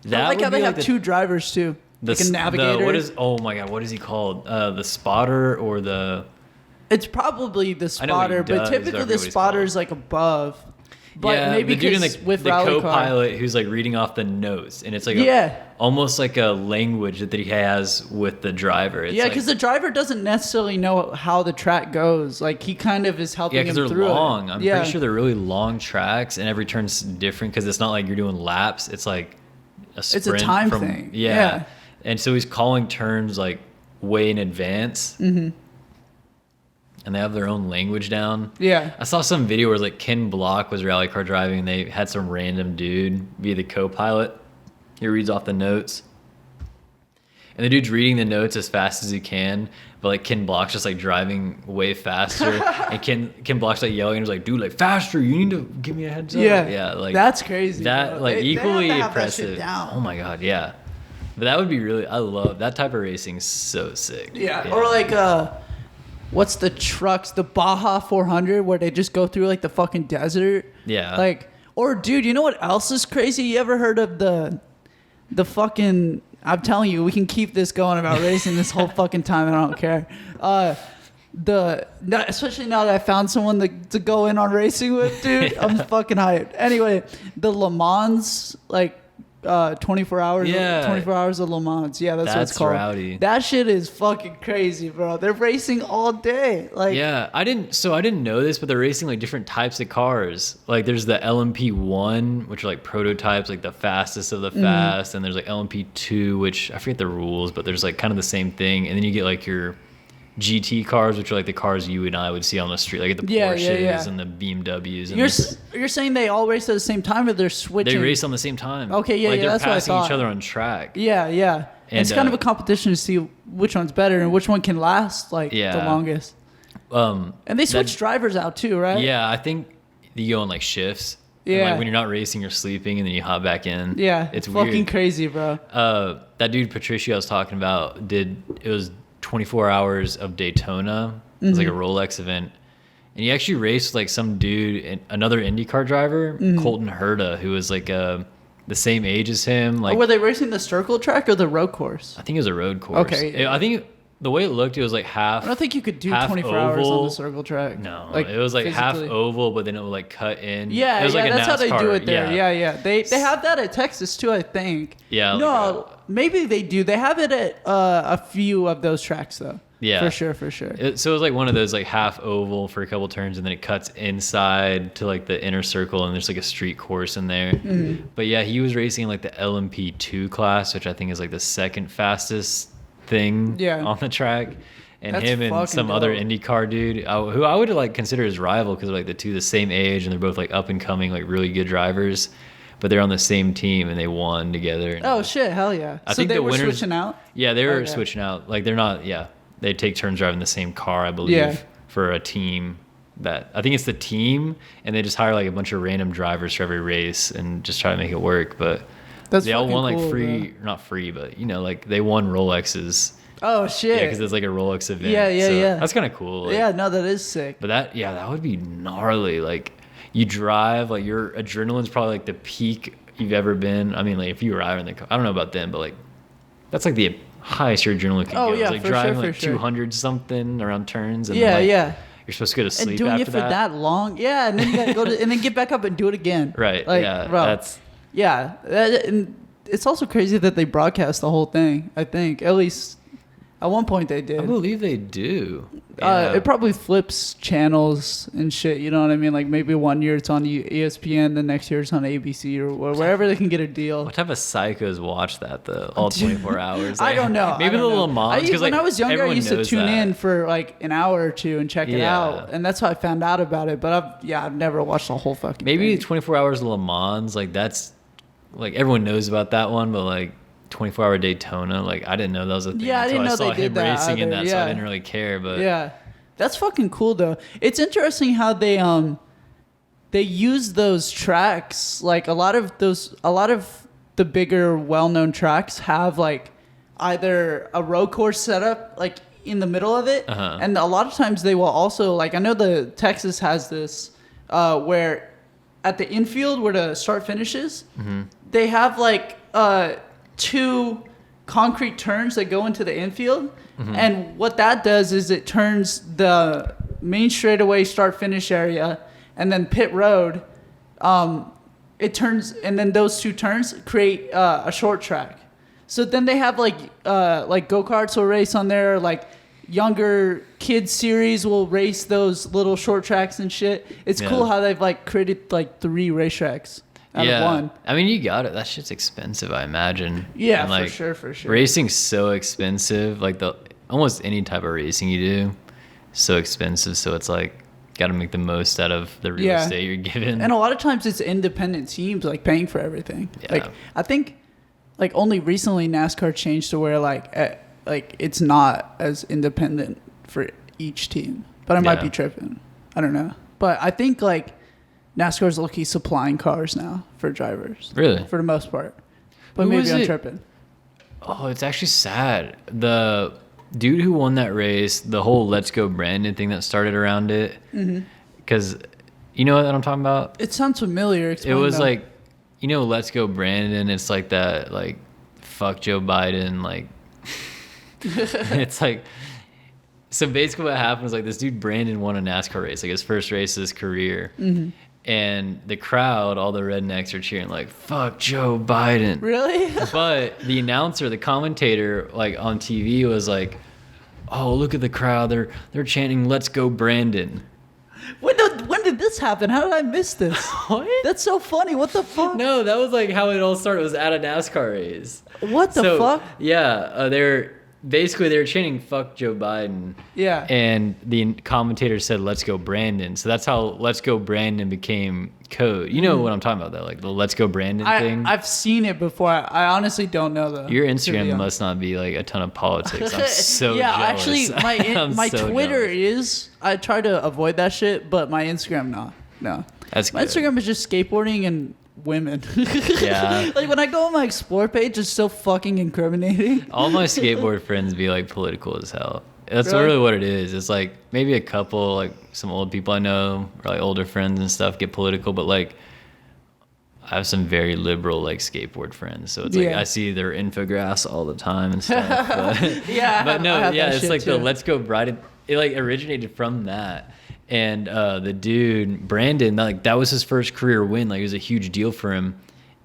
like how they have like two drivers too. Like a navigator. Oh my god, what is he called? The spotter or the? It's probably the I know what he spotter, but does, typically I forget the what he's spotter called. is like above. But yeah, maybe the dude in with the rally car. co-pilot who's like reading off the notes, and it's like almost like a language that he has with the driver. It's Yeah, because the driver doesn't necessarily know how the track goes. Like he kind of is helping him they're through long. it. I'm pretty sure they're really long tracks, and every turn's different because it's not like you're doing laps. It's like a sprint. It's a time thing. Yeah. And so he's calling turns like way in advance. Mm-hmm. And they have their own language down. Yeah. I saw some video where like Ken Block was rally car driving, and they had some random dude be the co-pilot. He reads off the notes. And the dude's reading the notes as fast as he can, but like Ken Block's just like driving way faster. And Ken Block's like yelling and he's like, dude, like faster, you need to give me a heads up. Yeah, like that's crazy. That bro. like They equally have to have that impressive. shit down. Oh my god, yeah. But that would be really, I love that type of racing. So sick. Yeah. Or like what's the trucks, the Baja 400 where they just go through like the fucking desert. Yeah. Like, or dude, you know what else is crazy? You ever heard of the fucking? I'm telling you, we can keep this going about racing this whole fucking time. I don't care. Especially now that I found someone to go in on racing with, dude. I'm fucking hyped. Anyway, the Le Mans, like 24 hours. Yeah. 24 hours of Le Mans. Yeah, that's what it's called. Rowdy. That shit is fucking crazy, bro. They're racing all day. Like, yeah, I didn't know this, but they're racing like different types of cars. Like there's the LMP1, which are like prototypes, like the fastest of the fast, and there's like LMP2, which I forget the rules, but there's like kind of the same thing. And then you get like your GT cars, which are like the cars you and I would see on the street, like the Porsches and the BMWs. And you're saying they all race at the same time, or they're switching? They race on the same time. Okay, yeah, like yeah, they're that's what I passing thought. each other on track. Yeah. And, it's kind of a competition to see which one's better and which one can last the longest. And they switch drivers out too, right? Yeah, I think you go on like shifts. Yeah. And like when you're not racing, you're sleeping, and then you hop back in. Yeah, it's fucking weird. crazy, bro. That dude Patricio I was talking about it was 24 hours of Daytona. It was like a Rolex event. And he actually raced like some dude, another IndyCar driver, Colton Herta, who was like the same age as him. Like, were they racing the circle track or the road course? I think it was a road course. Okay. I think the way it looked, it was like half. I don't think you could do 24 oval. hours on the circle track. No, it was like half oval, but then it would like cut in. Yeah, it was like that's how they do it there. Yeah. They have that at Texas too, I think. Yeah. No, maybe they do. They have it at a few of those tracks though. Yeah, for sure. So it was like one of those like half oval for a couple turns, and then it cuts inside to like the inner circle, and there's like a street course in there. But yeah, he was racing like the LMP2 class, which I think is like the second fastest thing on the track. And That's him and some other IndyCar dude, who I would like consider his rival because like the same age, and they're both like up and coming, like really good drivers. But they're on the same team, and they won together. Oh shit, hell yeah! I think they the were winners, switching out. Yeah, they were switching out. Like they're not. Yeah, they take turns driving the same car, I believe, for a team. That I think it's the team, and they just hire like a bunch of random drivers for every race and just try to make it work. But they all won like free, not free, but like they won Rolexes. Oh shit! Yeah, because it's like a Rolex event. Yeah. That's kind of cool. Like, yeah, no, that is sick. But that would be gnarly. Like you drive, like your adrenaline's probably like the peak you've ever been. I mean, like if you arrive in the car, I don't know about them, but like that's like the highest your adrenaline can go. Yeah, like for driving sure, like 200 something around turns. And yeah. You're supposed to go to sleep and doing after it for that long. Yeah, and then you gotta go and then get back up and do it again. Right. Like, yeah. Bro, and it's also crazy that they broadcast the whole thing. I think at least at one point they did. I believe they do. It probably flips channels and shit. You know what I mean? Like maybe one year it's on ESPN, the next year it's on ABC or wherever they can get a deal. What type of psychos watch that though? All 24 hours. I don't know. Maybe the Le Mans. Because when I was younger, I used to tune in that. for like an hour or two and check it out, and that's how I found out about it. But I've never watched the whole fucking. Maybe thing. 24 hours of Le Mans, like that's like everyone knows about that one, but like 24-hour Daytona, like I didn't know that was a thing. Yeah, I didn't know I saw they did him that racing in either. that, so I didn't really care. But yeah, that's fucking cool though. It's interesting how they they use those tracks, like a lot of the bigger well-known tracks have like either a road course setup like in the middle of it, and a lot of times they will also, like, I know the Texas has this where at the infield where the start finishes, they have like 2 concrete turns that go into the infield, and what that does is it turns the main straightaway start finish area and then pit road, it turns, and then those 2 turns create a short track. So then they have like go-karts will race on there, like younger kids series will race those little short tracks and shit. It's cool how they've like created like 3 racetracks out of 1. I mean, you got it. That shit's expensive, I imagine. Yeah, and, like, for sure. Racing's so expensive. Like almost any type of racing you do, so expensive. So it's like, got to make the most out of the real estate you're given. And a lot of times it's independent teams like paying for everything. Yeah. Like I think like only recently NASCAR changed to where like it's not as independent for each team. But I might be tripping. I don't know. But I think like NASCAR's lucky supplying cars now for drivers. Really? For the most part. But Who maybe I'm was it? tripping. Oh, it's actually sad. The dude who won that race, the whole "Let's Go Brandon" thing that started around it, because you know what I'm talking about. It sounds familiar. Explain It was though. like, you know, "Let's Go Brandon." It's like that, like, fuck Joe Biden, like. It's like, so basically what happened was like this dude Brandon won a NASCAR race, like his first race of his career, and the crowd, all the rednecks are cheering like "fuck Joe Biden." Really? But the announcer, the commentator, like on TV was like, "Oh, look at the crowd! They're chanting 'Let's go Brandon.'" When did this happen? How did I miss this? What? That's so funny. What the fuck? No, that was like how it all started. It was at a NASCAR race. What the fuck? Yeah, they were chanting "fuck Joe Biden." Yeah. And the commentator said, "Let's go Brandon." So that's how "Let's go Brandon" became code. You know what I'm talking about, though, like the "Let's go Brandon" thing. I've seen it before. I honestly don't know though. Your Instagram must not be like a ton of politics. I'm so yeah, jealous. actually, my so Twitter jealous. is. I try to avoid that shit, but my Instagram, no. That's my good. Instagram is just skateboarding and women. Yeah. Like when I go on my explore page, it's so fucking incriminating. All my skateboard friends be like political as hell. That's Really? really what it is. It's like maybe a couple, like some old people I know, or like older friends and stuff get political, but like I have some very liberal like skateboard friends. So it's like I see their infographics all the time and stuff. But, Yeah, but no, I have that it's shit like the too. "Let's Go Brandon." It like originated from that. And the dude Brandon, like that was his first career win. Like it was a huge deal for him,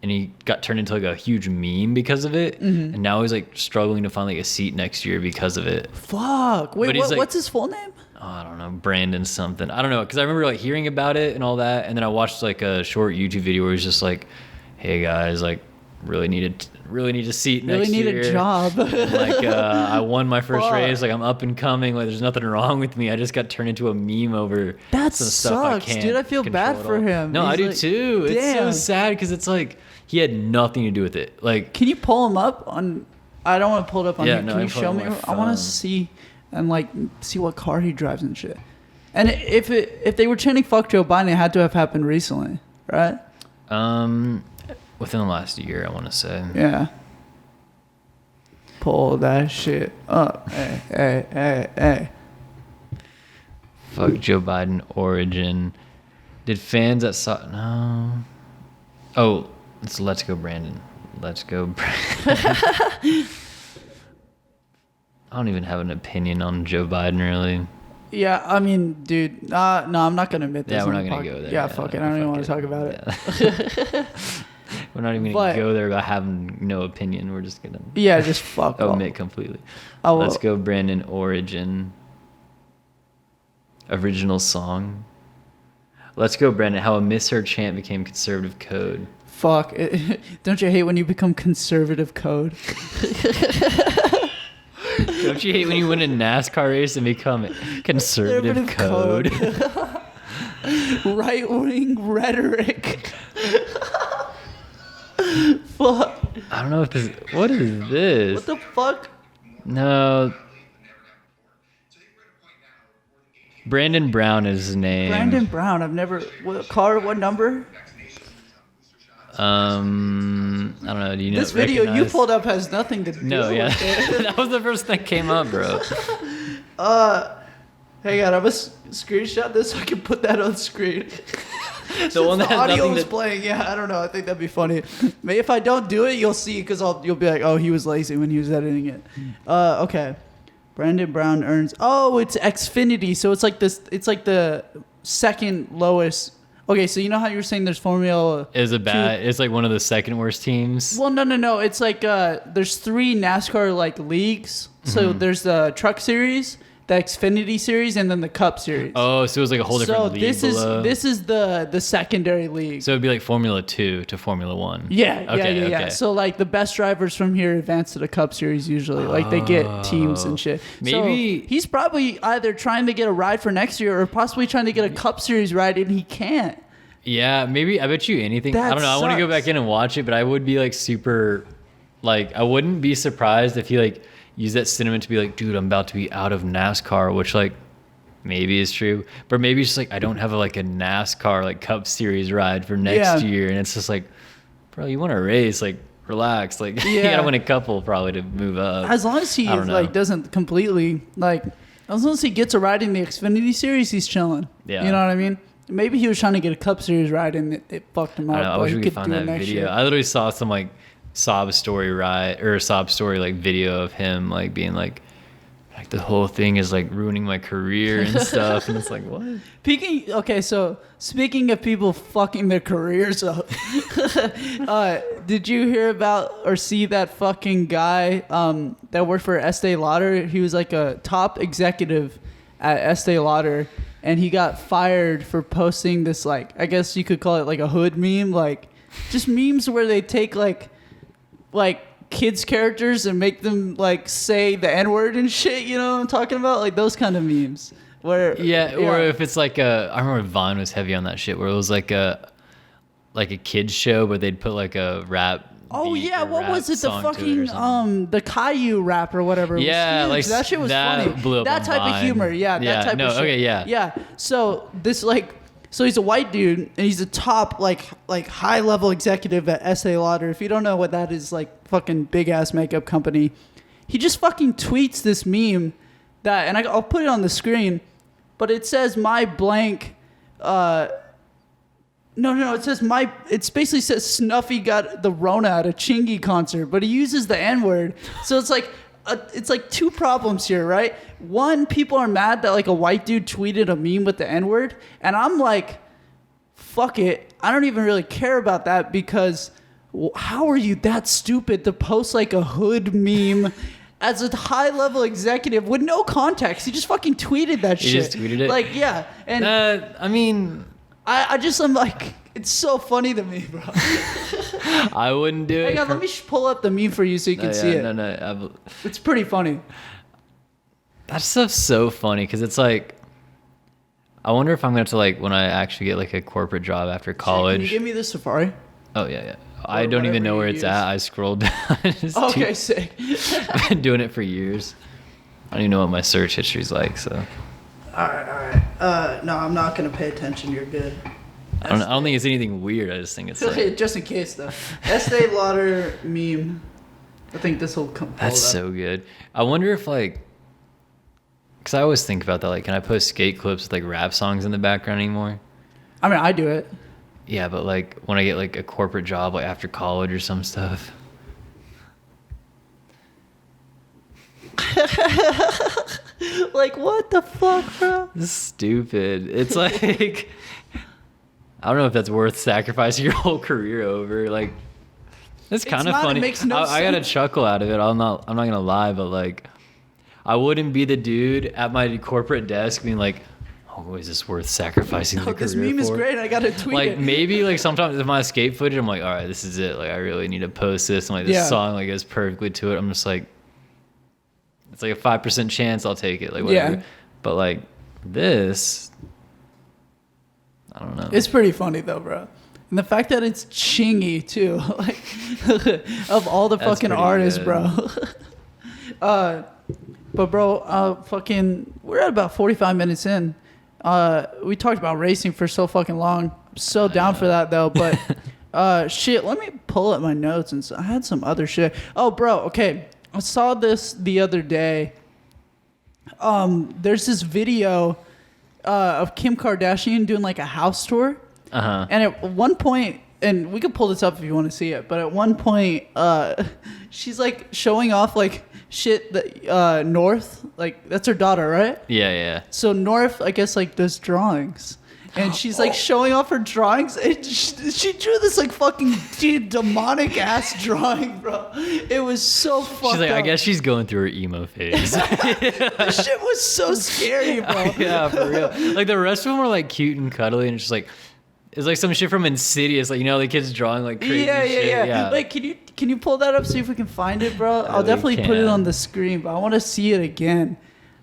and he got turned into like a huge meme because of it. And now he's like struggling to find like a seat next year because of it. Fuck. Wait, But he's like- what's his full name? Oh, I don't know, Brandon something. I don't know, because I remember like hearing about it and all that, and then I watched like a short YouTube video where he's just like, "Hey guys, like really need a seat next Really year. need a job. Like I won my first Fuck. race. Like I'm up and coming. Like there's nothing wrong with me. I just got turned into a meme over That some stuff I sucks, can't dude. I feel bad control for at all. him. No, He's I do like, too. It's so damn. sad because it's like he had nothing to do with it. Like Can you pull him up on? I don't want to pull it up on Yeah, here. no, Can I you pull it show on me? my I want phone. to see and like see what car he drives and shit. And if they were chanting "fuck Joe Biden," it had to have happened recently, right? within the last year, I want to say. Yeah. Pull that shit up. Hey. Fuck Joe Biden origin. Did fans that saw no? Oh, it's "Let's Go Brandon." Let's go Brandon. I don't even have an opinion on Joe Biden really. Yeah, I mean, dude, no, I'm not gonna admit this. Yeah, we're on not the gonna podcast. go there. Yeah, fuck it. I don't even want to talk about it. Yeah. We're not even But- gonna go there about having no opinion. We're just gonna Yeah, just fuck off. omit completely. I will- Let's Go Brandon origin. Original song. Let's Go Brandon. How a misheard chant became conservative code. Fuck. Don't you hate when you become conservative code? Don't you hate when you win a NASCAR race and become conservative code? Right wing rhetoric. Fuck. I don't know if this. What is this? What the fuck? No. Brandon Brown is his name. Brandon Brown. I've never. What car? What number? I don't know. Do you know? This video you pulled up has nothing to do. No, yeah, with it. that was the first thing that came up, bro. Hang on, I'm gonna screenshot this so I can put that on screen. The one that the has audio nothing was to... playing. Yeah, I don't know. I think that'd be funny. Maybe if I don't do it, you'll see because you'll be like, oh, he was lazy when he was editing it. Okay. Brandon Brown earns. Oh, it's Xfinity. So it's like this. It's like the second lowest. Okay, so you know how you were saying there's Formula. It's like one of the second worst teams. Well, no. It's like there's 3 NASCAR like leagues. So there's the Truck Series, the Xfinity Series, and then the Cup Series. Oh, so it was like a whole different league below. This is the secondary league. So it'd be like Formula 2 to Formula 1. Yeah. Okay. So like the best drivers from here advance to the Cup Series usually. Like they get teams and shit. Maybe so he's probably either trying to get a ride for next year or possibly trying to get a Cup Series ride and he can't. Yeah, maybe. I bet you anything. That I don't know. I want to go back in and watch it, but I would be like super, like I wouldn't be surprised if he like used that sentiment to be like, dude, I'm about to be out of NASCAR, which like maybe is true, but maybe it's just like I don't have like a NASCAR like Cup Series ride for next year, and it's just like, bro, you want to race, like relax, like you gotta win a couple probably to move up. As long as he like doesn't completely like, as long as he gets a ride in the Xfinity Series, he's chilling. Yeah, you know what I mean. Maybe he was trying to get a Cup Series ride and it fucked him up. I wish we could find that video. Year. I literally saw some like sob story like video of him like being like the whole thing is like ruining my career and stuff, and it's like what? Speaking of people fucking their careers up, did you hear about or see that fucking guy that worked for Estee Lauder? He was like a top executive at Estee Lauder. And he got fired for posting this, like, I guess you could call it like a hood meme, like just memes where they take like kids characters and make them like say the N-word and shit, you know what I'm talking about? Like those kind of memes. Or if it's like I remember Vine was heavy on that shit where it was like a kids show where they'd put like a rap. Oh yeah, what was it? The fucking the Caillou rap or whatever. Yeah, like that shit was funny. Blew up that type Vine. of humor, that type of shit. Okay, yeah. Yeah. So this so he's a white dude and he's a top like high level executive at Estee Lauder. If you don't know what that is, like fucking big ass makeup company. He just fucking tweets this meme that, and I'll put it on the screen, but it says my blank. No. It says it basically says Snuffy got the Rona at a Chingy concert, but he uses the N-word. So it's like 2 problems here, right? One, people are mad that like a white dude tweeted a meme with the N-word, and I'm like, fuck it. I don't even really care about that because how are you that stupid to post like a hood meme as a high-level executive with no context? He just fucking tweeted that shit. He just tweeted it? Like, yeah. And I mean... I'm like, it's so funny to me, bro. I wouldn't do it. Hang on, let me pull up the meme for you so you can see it. No. It's pretty funny. That stuff's so funny because it's like, I wonder if I'm going to like, when I actually get like a corporate job after college. Can you give me the Safari? Oh, yeah. I don't even know where it's at. I scrolled down. Okay, sick. I've been doing it for years. I don't even know what my search history's like, so. All right. No, I'm not going to pay attention. You're good. I don't think it's anything weird. I just think it's like... Just in case, though. Estee Lauder meme. I think this will come. That's so good. I wonder if, like... Because I always think about that. Like, can I post skate clips with, like, rap songs in the background anymore? I mean, I do it. Yeah, but, like, when I get, like, a corporate job, like, after college or some stuff... Like, what the fuck, bro? This is stupid. It's like, I don't know if that's worth sacrificing your whole career over. Like, it's kind of funny. It makes no sense. I got a chuckle out of it. I'm not gonna lie, but like, I wouldn't be the dude at my corporate desk being like, oh, is this worth sacrificing the career this meme is great. I gotta tweet like, it. Maybe like sometimes if my escape footage, I'm like, all right, this is it. Like, I really need to post this. And like this song like goes perfectly to it. I'm just like, it's like a 5% chance I'll take it. Like whatever. Yeah. But like this, I don't know. It's pretty funny though, bro. And the fact that it's Chingy too, like of all the fucking artists, good. Bro. But bro, fucking, we're at about 45 minutes in. We talked about racing for so fucking long. I'm so down for that though, but shit, let me pull up my notes and I had some other shit. Oh, bro, okay. I saw this the other day. There's this video of Kim Kardashian doing like a house tour. Uh-huh. And at one point, and we could pull this up if you want to see it, but at one point, she's like showing off like shit that North, like that's her daughter, right? Yeah. So North, I guess, like does drawings. And she's like showing off her drawings. And she drew this like fucking demonic ass drawing, bro. It was so fucked She's like, up. I guess she's going through her emo phase. This shit was so scary, bro. Yeah, for real. Like the rest of them were like cute and cuddly, and it's just like it's like some shit from Insidious. Like, you know, the kids drawing like crazy shit. Yeah. Like, can you pull that up, see if we can find it, bro? I'll definitely put it on the screen, but I want to see it again.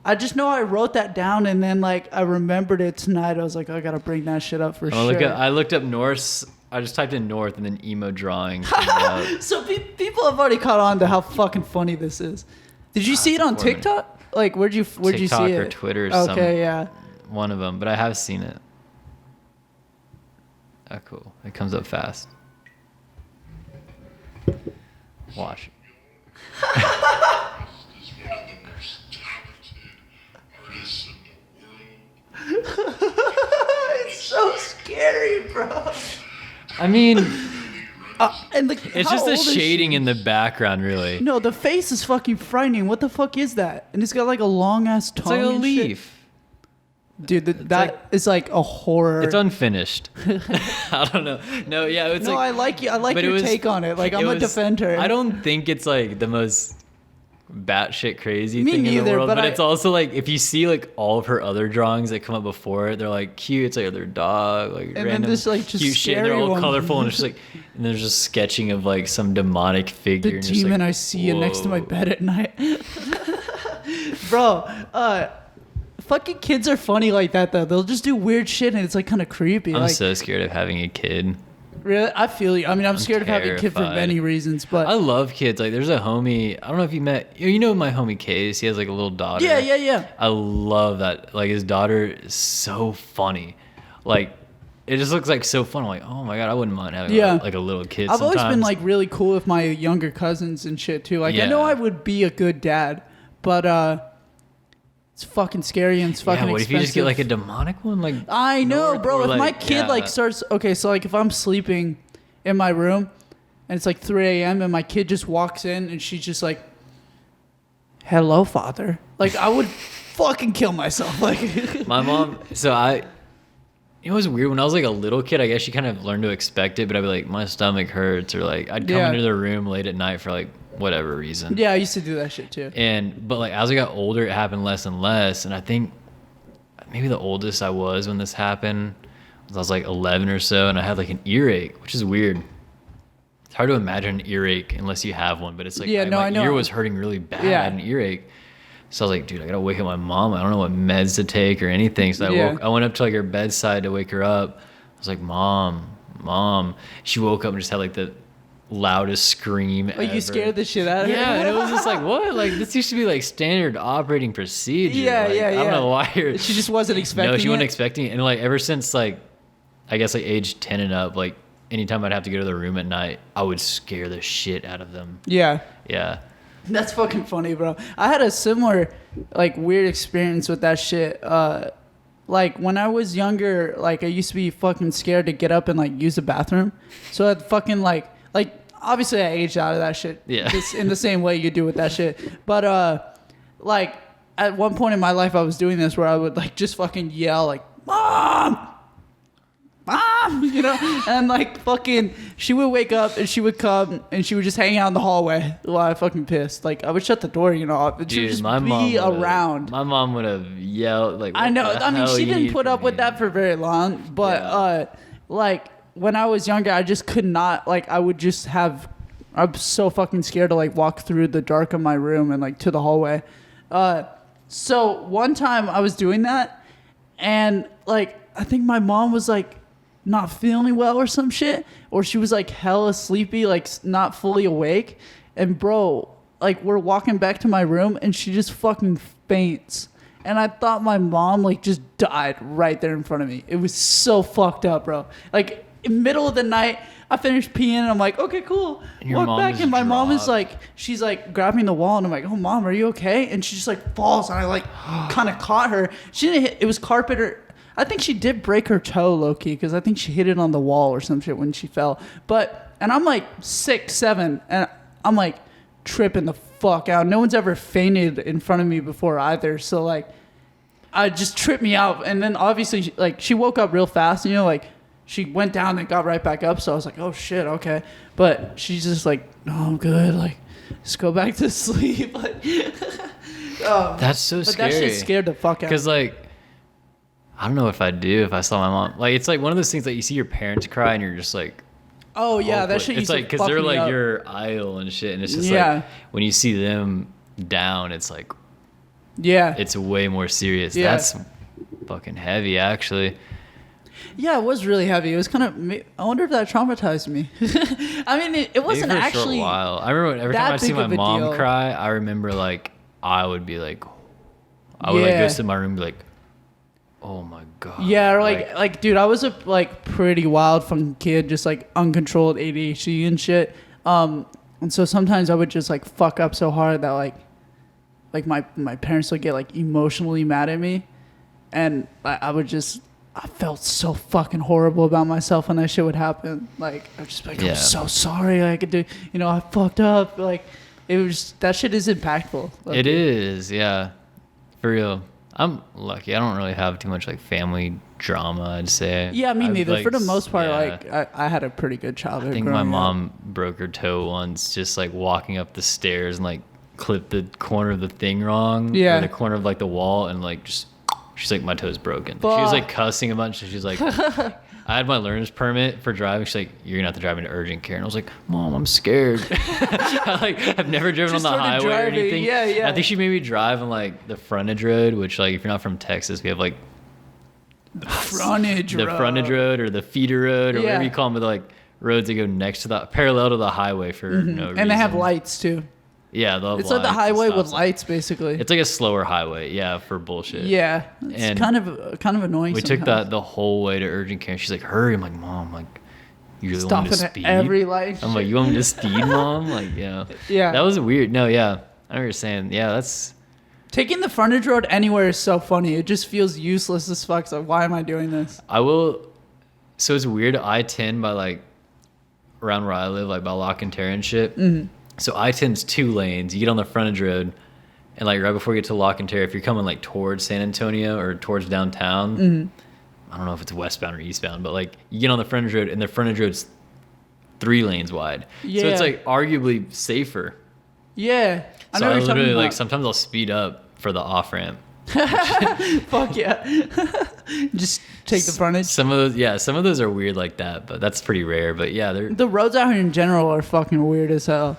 I just know I wrote that down, and then like I remembered it tonight. I was like, I gotta bring that shit up for sure. I looked up North. I just typed in North and then emo drawing. So people have already caught on to how fucking funny this is. Did you see it on TikTok? Like, where'd you see it? TikTok or Twitter or something. Okay, yeah. One of them, but I have seen it. Oh, cool. It comes up fast. Watch. It's so scary, bro. I mean, and it's just the shading in the background, really. No, the face is fucking frightening. What the fuck is that? And it's got like a long ass tongue. It's like a and leaf. Shit. Dude, that is like a horror. It's unfinished. I don't know. No, yeah, it's no, like. I like you. I like your take on it. Like, I'm a defender. I don't think it's like the most batshit crazy Me thing neither, in the world, but it's also like if you see like all of her other drawings that come up before it, they're like cute. It's like their dog, like and random then this, like, just cute shit. And they're all one. colorful, and it's just like, and there's just sketching of like some demonic figure. The and demon like, I see next to my bed at night. Bro, fucking kids are funny like that though. They'll just do weird shit and it's like kind of creepy. I'm like, so scared of having a kid. Really? I feel you. I mean, I'm scared of having a kid for many reasons, but I love kids. Like, there's a homie. I don't know if you met. You know my homie Case. He has like a little daughter. Yeah. I love that. Like, his daughter is so funny. Like, it just looks like so fun. I'm like, oh my god, I wouldn't mind having like a little kid. I've always been like really cool with my younger cousins and shit too. Like, I know I would be a good dad, but it's fucking scary and it's fucking what expensive. if you just get like a demonic one? Like, I know, bro. If like, my kid like starts, okay, so like if I'm sleeping in my room and it's like 3 a.m. and my kid just walks in and she's just like, hello, father. Like, I would fucking kill myself. Like, my mom, it was weird when I was like a little kid. I guess you kind of learned to expect it, but I'd be like, my stomach hurts, or like I'd come into the room late at night for like whatever reason. Yeah, I used to do that shit too. But like as I got older, it happened less and less. And I think maybe the oldest I was when this happened was I was like 11 or so, and I had like an earache, which is weird. It's hard to imagine an earache unless you have one, but it's like my ear was hurting really bad. I had an earache. So I was like, dude, I gotta wake up my mom. I don't know what meds to take or anything. So I went up to like her bedside to wake her up. I was like, Mom. She woke up and just had like the loudest scream ever. You scared the shit out of her? Yeah, and it was just like, what? Like, this used to be like standard operating procedure. Yeah. I don't know why She just wasn't expecting it. No, she wasn't expecting it. And like ever since like, I guess like age 10 and up, like anytime I'd have to go to the room at night, I would scare the shit out of them. Yeah. Yeah. That's fucking funny, bro. I had a similar, like, weird experience with that shit. Like, when I was younger, like, I used to be fucking scared to get up and, like, use the bathroom. So I'd fucking, like, obviously I aged out of that shit. Yeah. In the same way you do with that shit. But, like, at one point in my life, I was doing this where I would, like, just fucking yell, like, Mom! You know, and like fucking, she would wake up and she would come and she would just hang out in the hallway while I fucking pissed. Like, I would shut the door, you know, and she would just be around. My mom would have yelled like, I know. I mean, she didn't put up with that for very long, but like when I was younger, I just could not. Like, I'm so fucking scared to like walk through the dark of my room and like to the hallway. So one time I was doing that, and like I think my mom was like not feeling well or some shit, or she was like hella sleepy, like not fully awake, and bro, like we're walking back to my room and she just fucking faints, and I thought my mom like just died right there in front of me. It was so fucked up, bro. Like in the middle of the night, I finished peeing and I'm like, okay, cool. Walk back and my mom is like, she's like grabbing the wall and I'm like, oh, mom, are you okay? And she just like falls and I like kind of caught her. She didn't hit, it was carpet or I think she did break her toe low key because I think she hit it on the wall or some shit when she fell. And I'm like 6, 7 and I'm like tripping the fuck out. No one's ever fainted in front of me before either. So like, I just tripped me out. And then obviously like she woke up real fast, you know, like, she went down and got right back up, so I was like, oh, shit, okay. But she's just like, no, I'm good. Like, just go back to sleep. Like, that's so scary. But that shit scared the fuck out. Because, like, I don't know if I do if I saw my mom. Like, it's like one of those things that you see your parents cry and you're just like, oh, yeah, that shit used to fuck me up. It's like, because they're like your idol and shit. And it's just like, when you see them down, it's like, yeah, it's way more serious. Yeah. That's fucking heavy, actually. Yeah, it was really heavy. It was kind of. I wonder if that traumatized me. I mean, it wasn't maybe for actually. A short while. I remember every time I see my mom cry, I remember like I would be like, I would like go sit in my room and be like, oh my god. Yeah, or like dude, I was a like pretty wild fucking kid, just like uncontrolled ADHD and shit. And so sometimes I would just like fuck up so hard that like my parents would get like emotionally mad at me, and I would just. I felt so fucking horrible about myself when that shit would happen. Like, I was just like, I'm so sorry. I could do, you know, I fucked up. Like, it was, that shit is impactful. It is, yeah. For real. I'm lucky. I don't really have too much, like, family drama, I'd say. Yeah, me neither. Like, for the most part, like, I had a pretty good childhood. I think my mom broke her toe once just, like, walking up the stairs and, like, clipped the corner of the thing wrong. Yeah. Or the corner of, like, the wall and, like, just... She's like, my toe's broken. Fuck. She was like cussing a bunch. And she's like, I had my learner's permit for driving. She's like, you're going to have to drive into urgent care. And I was like, Mom, I'm scared. I've never driven on the highway driving. Or anything. Yeah, yeah. I think she made me drive on like the frontage road, which like if you're not from Texas, we have like the frontage road or the feeder road or whatever you call them. But like roads that go next to the parallel to the highway for no reason. And they have lights too. Yeah, it's like the highway with lights, basically. It's like a slower highway, for bullshit. Yeah, it's kind of annoying. We took that the whole way to urgent care. She's like, "Hurry!" I'm like, "Mom, like, you really want me to speed?" At every light. I'm like, "You want me to speed, Mom?" Like, yeah. That was weird. No, yeah, I know what you're saying. Yeah, that's taking the frontage road anywhere is so funny. It just feels useless as fuck. So why am I doing this? I will. So it's weird. I-10 by like around where I live, like by Lock and Terra and shit. Mm-hmm. So I-10's 2 lanes. You get on the frontage road, and like right before you get to Lock and Terra, if you're coming like towards San Antonio or towards downtown, I don't know if it's westbound or eastbound, but like you get on the frontage road, and the frontage road's 3 lanes wide. Yeah. So it's like arguably safer. Yeah. I literally like sometimes I'll speed up for the off ramp. Fuck yeah. Just take the frontage. Some of those are weird like that, but that's pretty rare. But yeah, the roads out here in general are fucking weird as hell.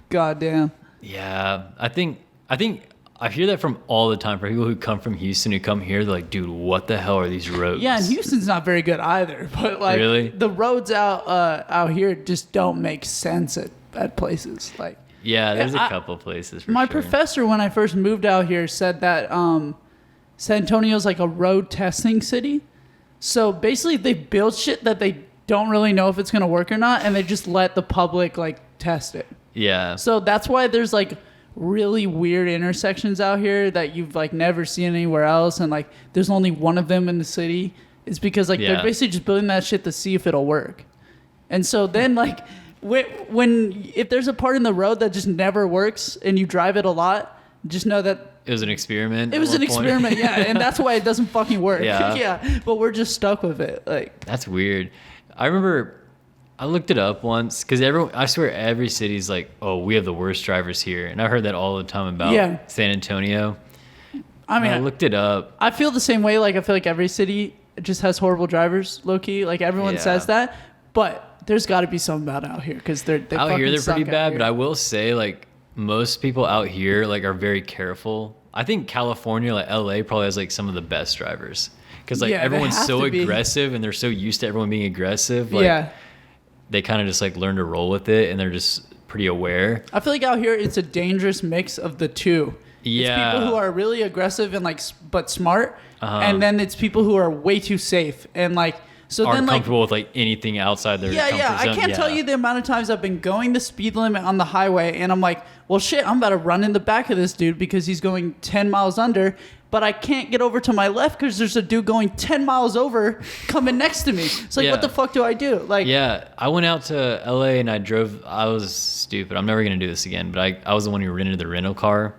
God damn. Yeah, I think I hear that from all the time from people who come from Houston who come here. They're like, dude, what the hell are these roads? Yeah, and Houston's not very good either. But like, really? The roads out here just don't make sense at places. Like, yeah, there's a couple places. For my sure. professor, when I first moved out here, said that San Antonio's like a road testing city. So basically, they build shit that they don't really know if it's gonna work or not, and they just let the public like test it. Yeah. So that's why there's like really weird intersections out here that you've like never seen anywhere else, and like there's only one of them in the city. It's because like they're basically just building that shit to see if it'll work. And so then like if there's a part in the road that just never works and you drive it a lot, just know that it was an experiment. It was an experiment, yeah, and that's why it doesn't fucking work. Yeah. But we're just stuck with it. Like, that's weird. I remember I looked it up once because I swear every city's like, oh, we have the worst drivers here. And I heard that all the time about San Antonio. I mean, I looked it up. I feel the same way. Like, I feel like every city just has horrible drivers, low key. Like, everyone says that. But there's got to be something bad out here because they out here they're pretty bad. Here. But I will say, like, most people out here like are very careful. I think California, like LA, probably has like some of the best drivers because like everyone's so aggressive and they're so used to everyone being aggressive. Like, they kind of just like learn to roll with it and they're just pretty aware. I feel like out here it's a dangerous mix of the two. It's Yeah. people who are really aggressive and like, but smart, Uh-huh. and then it's people who are way too safe and like. So Aren't then, like, comfortable with like anything outside their comfort I zone. can't tell you the amount of times I've been going the speed limit on the highway, and I'm like, well, shit, I'm about to run in the back of this dude because he's going 10 miles under, but I can't get over to my left because there's a dude going 10 miles over coming next to me. It's like, Yeah. what the fuck do I do? Like, Yeah, I went out to LA and I was stupid. I'm never going to do this again, but I was the one who rented the rental car.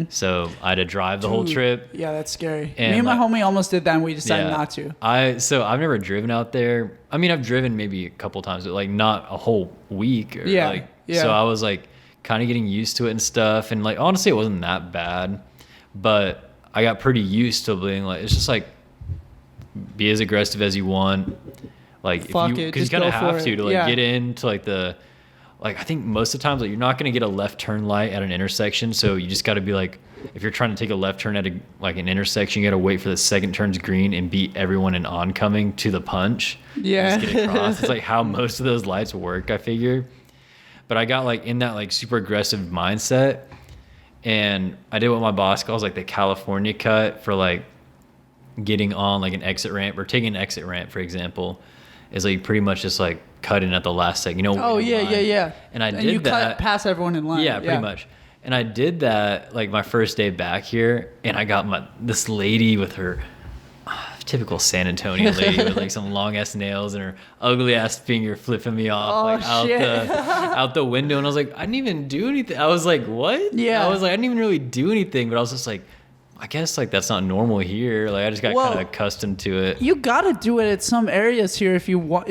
So I had to drive the whole dude, trip. Yeah, that's scary. And, Me and my like, homie almost did that, and we decided not to. So I've never driven out there. I mean, I've driven maybe a couple times, but like not a whole week. Or Yeah, like, yeah. So I was like kind of getting used to it and stuff. And like, honestly, it wasn't that bad, but I got pretty used to being like, it's just like, be as aggressive as you want. Like, Fuck if you, it, because you just kind of go for have it. to like Yeah. get into like I think most of the times like, you're not going to get a left turn light at an intersection. So you just got to be like, if you're trying to take a left turn at like an intersection, you got to wait for the second turn's green and beat everyone in oncoming to the punch. Yeah. Just get across. It's like how most of those lights work, I figure. But I got like in that like super aggressive mindset, and I did what my boss calls like the California cut for like getting on like an exit ramp or taking an exit ramp, for example, is like pretty much just like cutting at the last second. Oh, yeah. And I did you that. cut past everyone in line. Yeah, pretty much. And I did that like my first day back here, and I got this lady with her typical San Antonio lady with like some long ass nails and her ugly ass finger flipping me off like out the window, and I was like, I didn't even do anything. I was like, what? Yeah. I was like, I didn't even really do anything, but I was just like, I guess like that's not normal here. Like I just got kind of accustomed to it. You gotta do it at some areas here if you want.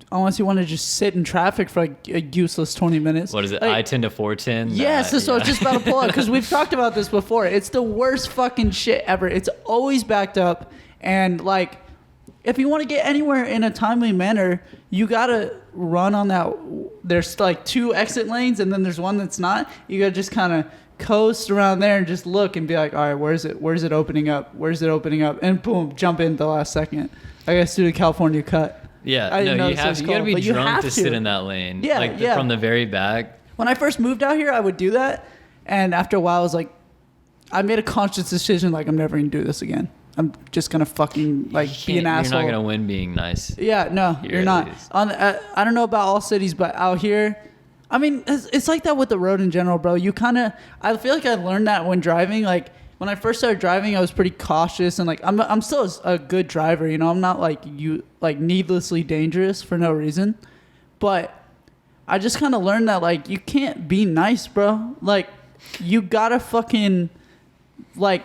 Unless you want to just sit in traffic for like a useless 20 minutes. What is it? Like, I-10 to 410? Yes, that's what I was just about to pull up because we've talked about this before. It's the worst fucking shit ever. It's always backed up, and like, if you want to get anywhere in a timely manner, you gotta run on that. There's like 2 exit lanes, and then there's one that's not. You gotta just kind of coast around there and just look and be like, all right, where's it opening up, and boom, jump in the last second. I guess do the California cut. Yeah, I didn't know you this was gotta be called, but you drunk have to sit in that lane. Yeah, like yeah. from the very back. When I first moved out here, I would do that, and after a while I was like, I made a conscious decision, like, I'm never gonna do this again. I'm just gonna fucking like be an asshole. You're not gonna win being nice. Yeah, no, Here you're at not. least. I don't know about all cities, but out here, I mean, it's like that with the road in general, bro. I feel like I learned that when driving. Like when I first started driving, I was pretty cautious, and like I'm still a good driver, you know. I'm not like needlessly dangerous for no reason, but I just kind of learned that like you can't be nice, bro. Like you gotta fucking like.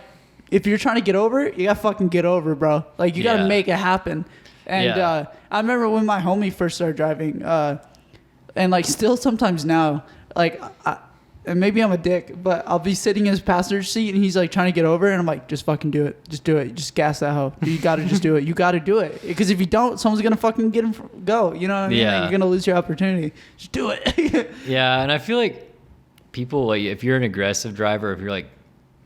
If you're trying to get over, you gotta fucking get over, bro. Like you gotta make it happen. And I remember when my homie first started driving, and like still sometimes now, like, and maybe I'm a dick, but I'll be sitting in his passenger seat and he's like trying to get over, and I'm like, just fucking do it, just do it, just gas that hoe. You gotta just do it. You gotta do it, because if you don't, someone's gonna fucking get him go. You know what I mean? Yeah. Like, you're gonna lose your opportunity. Just do it. Yeah, and I feel like people, like, if you're an aggressive driver, if you're like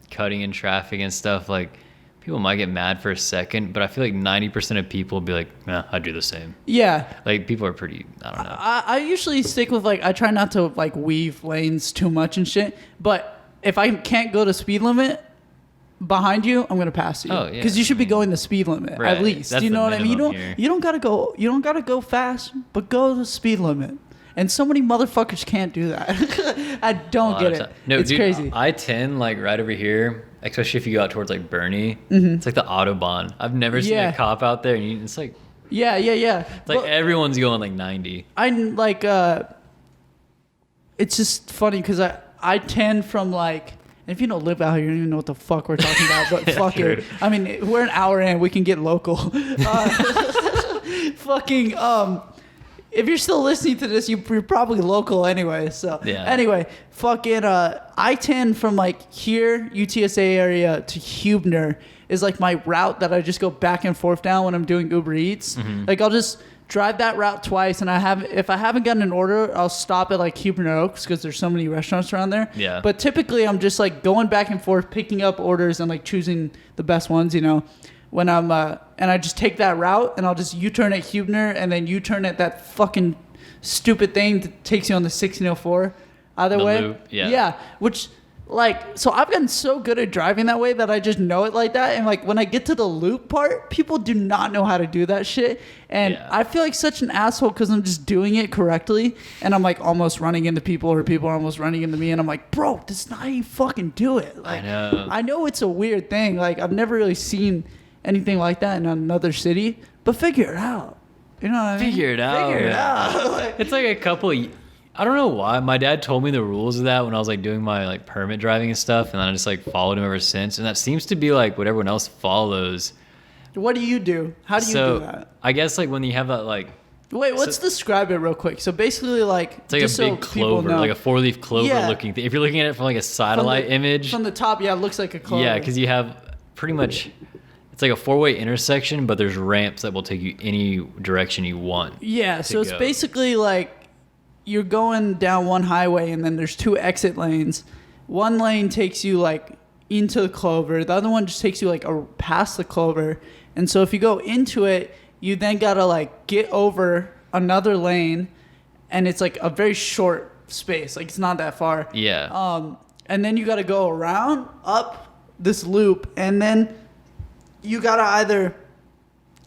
cutting in traffic and stuff, like people might get mad for a second, but I feel like 90% of people will be like, nah, I'd do the same. Yeah. Like people are pretty, I don't know. I usually stick with like, I try not to like weave lanes too much and shit, but if I can't go the speed limit behind you, I'm gonna pass you. Oh, yeah. Because you should be going the speed limit Right. at least. That's Do you know the what I mean? You minimum don't here. you don't gotta go fast, but go the speed limit. And so many motherfuckers can't do that. I don't get it. No, it's dude, crazy. I-10, like right over here, especially if you go out towards like Bernie, Mm-hmm. it's like the Autobahn. I've never seen Yeah. a cop out there, and it's like Yeah. it's like everyone's going like 90. I like it's just funny because I tend from like, and if you don't live out here, you don't even know what the fuck we're talking about, but fuck true. it. I mean, we're an hour in, we can get local. Fucking if you're still listening to this, you're probably local anyway. So Yeah. anyway, fucking I-10 from like here, UTSA area to Huebner is like my route that I just go back and forth down when I'm doing Uber Eats. Mm-hmm. Like I'll just drive that route twice, and if I haven't gotten an order, I'll stop at like Huebner Oaks because there's so many restaurants around there. Yeah. But typically I'm just like going back and forth, picking up orders and like choosing the best ones, you know. When I'm and I just take that route, and I'll just U-turn at Huebner, and then U-turn at that fucking stupid thing that takes you on the 1604 either The way. loop, yeah. Yeah, which like, so I've gotten so good at driving that way that I just know it like that. And like when I get to the loop part, people do not know how to do that shit. And I feel like such an asshole because I'm just doing it correctly. And I'm like almost running into people or people are almost running into me. And I'm like, bro, that's not how you fucking do it. Like, I know it's a weird thing. Like I've never really seen anything like that in another city, but figure it out. You know what I mean? Figure it out. It's like a couple I don't know why. My dad told me the rules of that when I was like doing my like permit driving and stuff, and then I just like followed him ever since. And that seems to be like what everyone else follows. What do you do? How do you do that? I guess like when you have that like. Wait, let's describe it real quick. So basically, like it's like a big clover, like a 4-leaf clover looking thing. If you're looking at it from like a satellite image, from the top, it looks like a clover. Yeah, because you have pretty much. It's like a 4-way intersection, but there's ramps that will take you any direction you want. Yeah, so it's basically like you're going down one highway and then there's 2 exit lanes. One lane takes you like into the clover. The other one just takes you like past the clover. And so if you go into it, you then gotta like get over another lane, and it's like a very short space. Like it's not that far. Yeah. And then you gotta go around up this loop, and then you gotta either,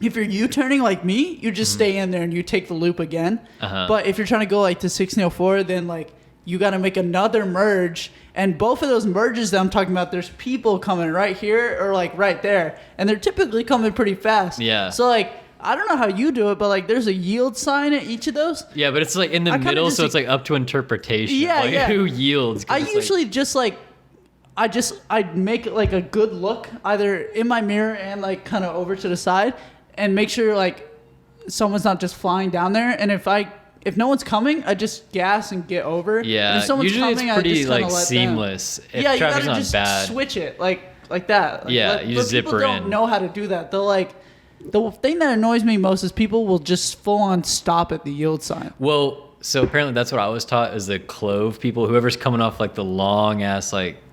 if you're U-turning like me, you just stay in there and you take the loop again. But if you're trying to go like to 1604, then like you gotta make another merge. And both of those merges that I'm talking about, there's people coming right here or like right there, and they're typically coming pretty fast. Yeah. So like I don't know how you do it, but like there's a yield sign at each of those. Yeah, but it's like in the middle, so it's like up to interpretation. Yeah, like, who yields? I usually just like. I'd make like a good look either in my mirror and like kind of over to the side and make sure like someone's not just flying down there. And if no one's coming, I just gas and get over. Yeah, and if someone's usually coming, it's pretty I just like let seamless. Them. If yeah, you traffic's gotta not just bad. switch it like that. Like, yeah, you just zipper in. People don't know how to do that. They'll like. The thing that annoys me most is people will just full on stop at the yield sign. Well, so apparently that's what I was taught is the clove people. Whoever's coming off like the long ass like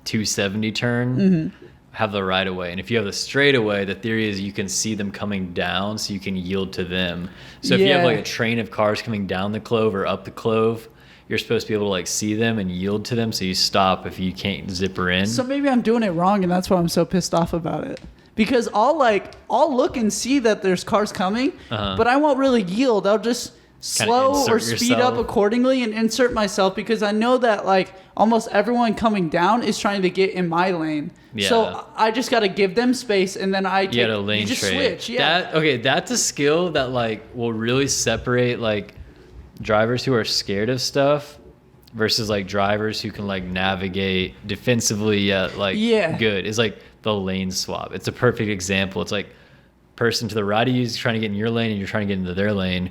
270 turn have the right of way, and if you have the straightaway, the theory is you can see them coming down, so you can yield to them. So if you have like a train of cars coming down the clove or up the clove, you're supposed to be able to like see them and yield to them, so you stop if you can't zipper in. So maybe I'm doing it wrong, and that's why I'm so pissed off about it. Because I'll look and see that there's cars coming, but I won't really yield. I'll just slow or speed up accordingly and insert myself, because I know that like almost everyone coming down is trying to get in my lane. Yeah. So I just got to give them space, and then you gotta lane just trade. switch. Yeah. That's a skill that like will really separate like drivers who are scared of stuff versus like drivers who can like navigate defensively yet like good. Is like the lane swap. It's a perfect example. It's like person to the right of you is trying to get in your lane and you're trying to get into their lane.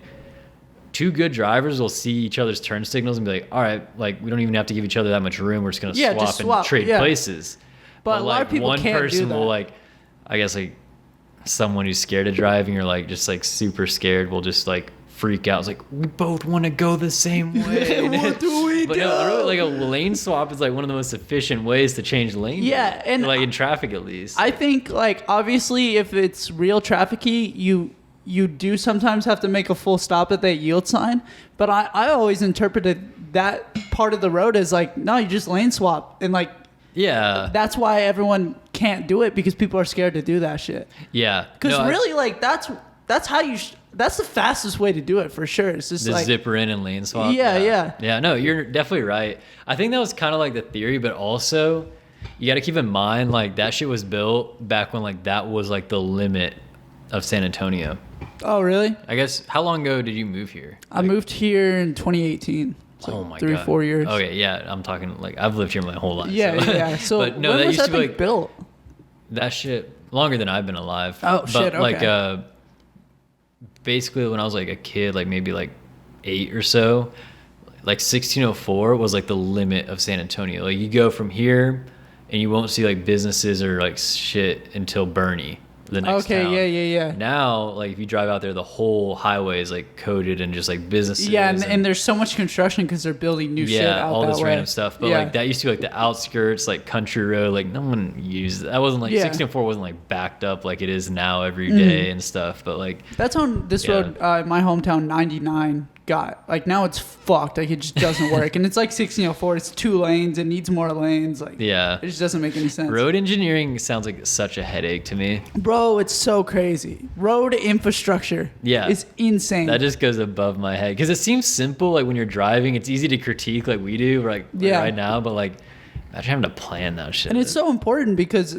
2 good drivers will see each other's turn signals and be like, all right, like we don't even have to give each other that much room. We're just going to swap and trade places. But a lot of people one can't person do that. will like, I guess like someone who's scared of driving or like just like super scared will just like freak out. It's like, we both want to go the same way. What do we do? No, really, like a lane swap is like one of the most efficient ways to change lanes. Yeah, and like in traffic at least. I think like obviously if it's real trafficy, you do sometimes have to make a full stop at that yield sign. But I always interpreted that part of the road as like, no, you just lane swap. And like, yeah, that's why everyone can't do it, because people are scared to do that shit. Yeah. Because really like that's how you... That's the fastest way to do it for sure. It's just like zipper in and lane swap. Yeah. No, you're definitely right. I think that was kind of like the theory, but also you got to keep in mind like that shit was built back when like that was like the limit of San Antonio. Oh, really? I guess how long ago did you move here? I moved here in 2018. Like oh my 3 God. or 4 years. Okay, yeah. I'm talking like I've lived here my whole life. Yeah. So but no, when that was used that to be thing like built? that shit longer than I've been alive. Oh, but, shit. Okay. Like basically when I was like a kid, like maybe like 8 or so, like 1604 was like the limit of San Antonio. Like you go from here and you won't see like businesses or like shit until Bernie. the next Okay, town. yeah. Now, like if you drive out there, the whole highway is like coated and just like businesses. Yeah, and there's so much construction because they're building new shit out all that this way. random stuff. But like that used to be like the outskirts, like country road. Like no one used that. Wasn't like 64 wasn't like backed up like it is now every day and stuff. But like that's on this road, my hometown 99 got. Like now it's fucked. Like it just doesn't work. And it's like 1604. It's 2 lanes. It needs more lanes. Like it just doesn't make any sense. Road engineering sounds like such a headache to me. Bro, it's so crazy. Road infrastructure is insane. That just goes above my head because it seems simple. Like when you're driving, it's easy to critique like we do like right now. But like imagine having to plan that shit. And it's so important because